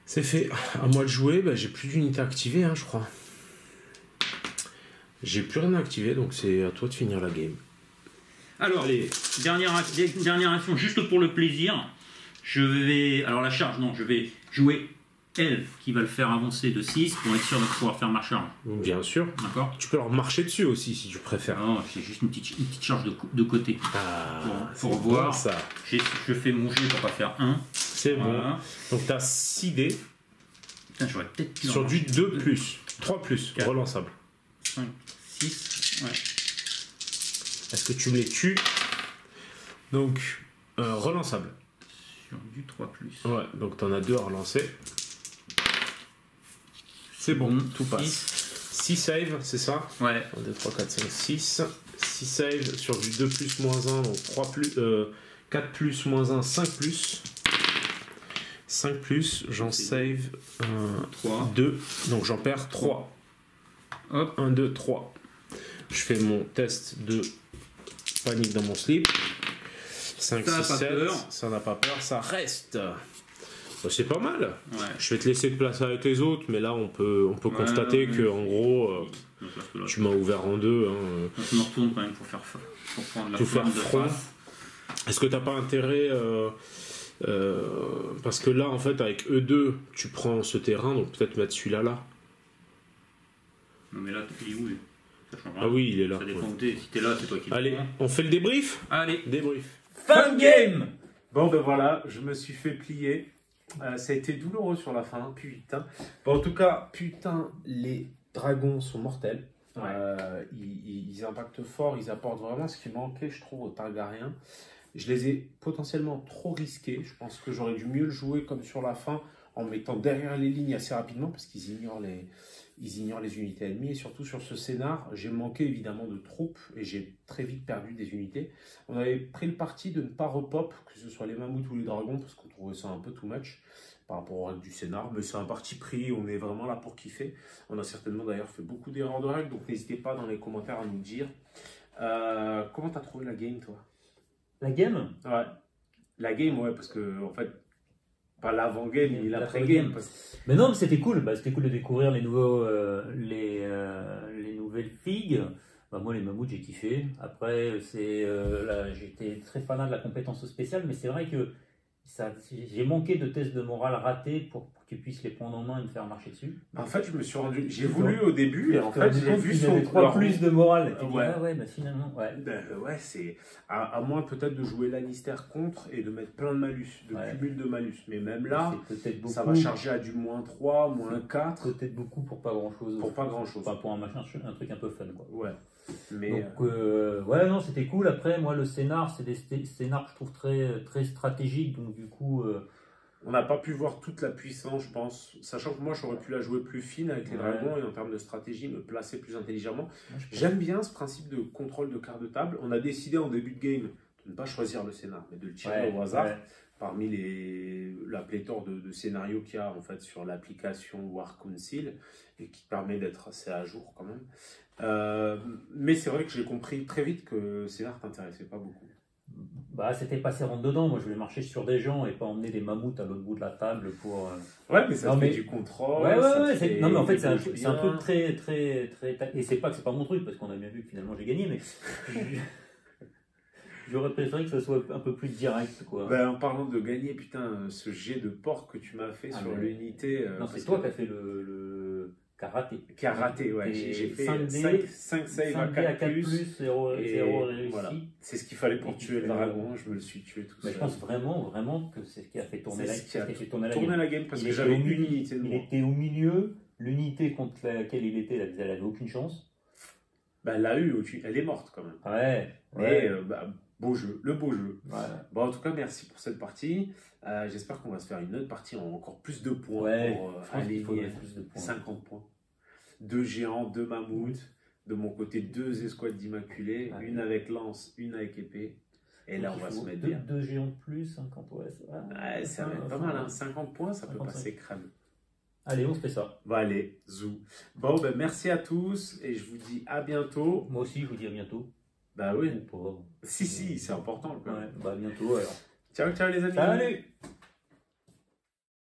C'est fait. À moi de jouer. Bah, j'ai plus d'unité activée, hein, je crois. J'ai plus rien activé, donc c'est à toi de finir la game. Alors, allez. Dernière action, juste pour le plaisir. Je vais... Alors la charge, non, je vais jouer elle qui va le faire avancer de 6 pour être sûr de pouvoir faire marche arrière. Bien sûr. D'accord. Tu peux leur marcher dessus aussi si tu préfères. Non, c'est juste une petite charge de côté. Ah, pour voir. Bon, ça. Je fais mon jet pour pas faire 1. C'est voilà. bon. Donc tu as 6 dés. Putain, j'aurais peut-être pu sur du 2+, 3+, 4, relançable. 5, 6, ouais. Est-ce que tu me les tues? Donc, relançable. Sur du 3+. Ouais, donc tu en as 2 à relancer. C'est bon, tout passe. 6 saves, c'est ça? Ouais. 1, 2, 3, 4, 5, 6. 6 saves sur du 2+, moins 1, donc 4+, moins 1, 5+. 5+, j'en save 3. 2, donc j'en perds 3. Hop. 1, 2, 3. Je fais mon test de panique dans mon slip. 5, ça 6, 7. Peur. Ça n'a pas peur, ça reste. Bah, c'est pas mal. Ouais. Je vais te laisser te placer avec les autres, mais là on peut constater que en gros, tu m'as ouvert en deux. Hein. Je me retourne quand même pour prendre la flamme de front. face. Est-ce que t'as pas intérêt parce que là en fait avec E2 tu prends ce terrain, donc peut-être mettre celui-là là. Non mais là il est où lui? Ah oui, il est là. Ça dépend où t'es. Si t'es là, c'est toi qui le Allez, prends. on fait le débrief. Allez. Débrief. Fun game. Bon ben voilà, je me suis fait plier. Ça a été douloureux sur la fin, putain. Bon, en tout cas, putain, les dragons sont mortels. Ouais. Ils impactent fort, ils apportent vraiment ce qui manquait, je trouve, aux Targaryens. Je les ai potentiellement trop risqués. Je pense que j'aurais dû mieux le jouer comme sur la fin, en mettant derrière les lignes assez rapidement, parce qu'ils ignorent les unités ennemies. Et surtout sur ce scénar, j'ai manqué évidemment de troupes et j'ai très vite perdu des unités. On avait pris le parti de ne pas repop, que ce soit les mammouths ou les dragons, parce qu'on trouvait ça un peu too much par rapport aux règles du scénar. Mais c'est un parti pris, on est vraiment là pour kiffer. On a certainement d'ailleurs fait beaucoup d'erreurs de règles, donc n'hésitez pas dans les commentaires à nous dire. Comment t'as trouvé la game, toi? La game? Ouais. La game, ouais, parce que en fait, pas l'avant-game, ni l'après-game. Mais non, mais c'était cool. Bah, c'était cool de découvrir les nouvelles figues. Bah, moi, les mammouths, j'ai kiffé. Après, j'étais très fanat de la compétence spéciale, mais c'est vrai que j'ai manqué de tests de morale ratés pour que tu puisses les prendre en main et me faire marcher dessus. En fait, je me suis rendu. J'ai voulu au début, et en fait, j'ai vu son son 3 plus de morale. Et ouais. Ouais, mais finalement, ouais. Ouais, c'est. À moins peut-être de jouer Lannister contre et de mettre plein de malus, de cumul de malus. Mais même là, ça va charger à du -3, -4. Peut-être beaucoup pour pas grand chose. Pour pas grand chose. Enfin, pour un truc un peu fun, quoi. Ouais. Mais donc, ouais, non, c'était cool. Après, moi, le scénar, c'est des scénars que je trouve très, très stratégiques. Donc, du coup. On n'a pas pu voir toute la puissance, je pense. Sachant que moi, j'aurais pu la jouer plus fine avec les dragons et en termes de stratégie, me placer plus intelligemment. J'aime bien ce principe de contrôle de quart de table. On a décidé en début de game de ne pas choisir le scénar, mais de le tirer au hasard. Parmi la pléthore de scénarios qu'il y a en fait sur l'application War Council et qui permet d'être assez à jour quand même. Mais c'est vrai que j'ai compris très vite que le scénar t'intéressait pas beaucoup. Bah, c'était passer rentre dedans. Moi, je voulais marcher sur des gens et pas emmener des mammouths à l'autre bout de la table pour. Ouais, mais ça fait du contrôle. Ouais. Non, mais en fait, c'est un truc très, très, très. Et c'est pas mon truc parce qu'on a bien vu que finalement j'ai gagné, mais. J'aurais préféré que ce soit un peu plus direct, quoi. Ben, en parlant de gagner, putain, ce jet de porc que tu m'as fait sur l'unité. Non, c'est toi qui as fait le karaté. Karaté, ouais. J'ai fait 5 saves à 4 plus. 0 réussi. Voilà. C'est ce qu'il fallait pour tuer le dragon. Je me le suis tué tout seul. Je pense vraiment que c'est ce qui a fait tourner la game parce que j'avais une unité de moi. Il était au milieu. L'unité contre laquelle il était, elle n'avait aucune chance. Ben, elle l'a eu. Elle est morte quand même. Ouais. Mais beau jeu, le beau jeu. Voilà. Bon, en tout cas, merci pour cette partie. J'espère qu'on va se faire une autre partie en encore plus de points pour aligner 50 points. 2 géants, 2 mammouths. De mon côté, 2 escouades d'immaculés. Une avec lance, une avec épée. Et là, on va se mettre bien. 2 géants de plus, 50, ça va être pas mal, hein. 50 points, ça peut passer crème. Allez, on se fait ça. Bon, allez, zou. Bon, ben, merci à tous et je vous dis à bientôt. Moi aussi, je vous dis à bientôt. Bah oui. Si, c'est important. Ouais, bah à bientôt alors. Ciao, ciao les amis. Salut.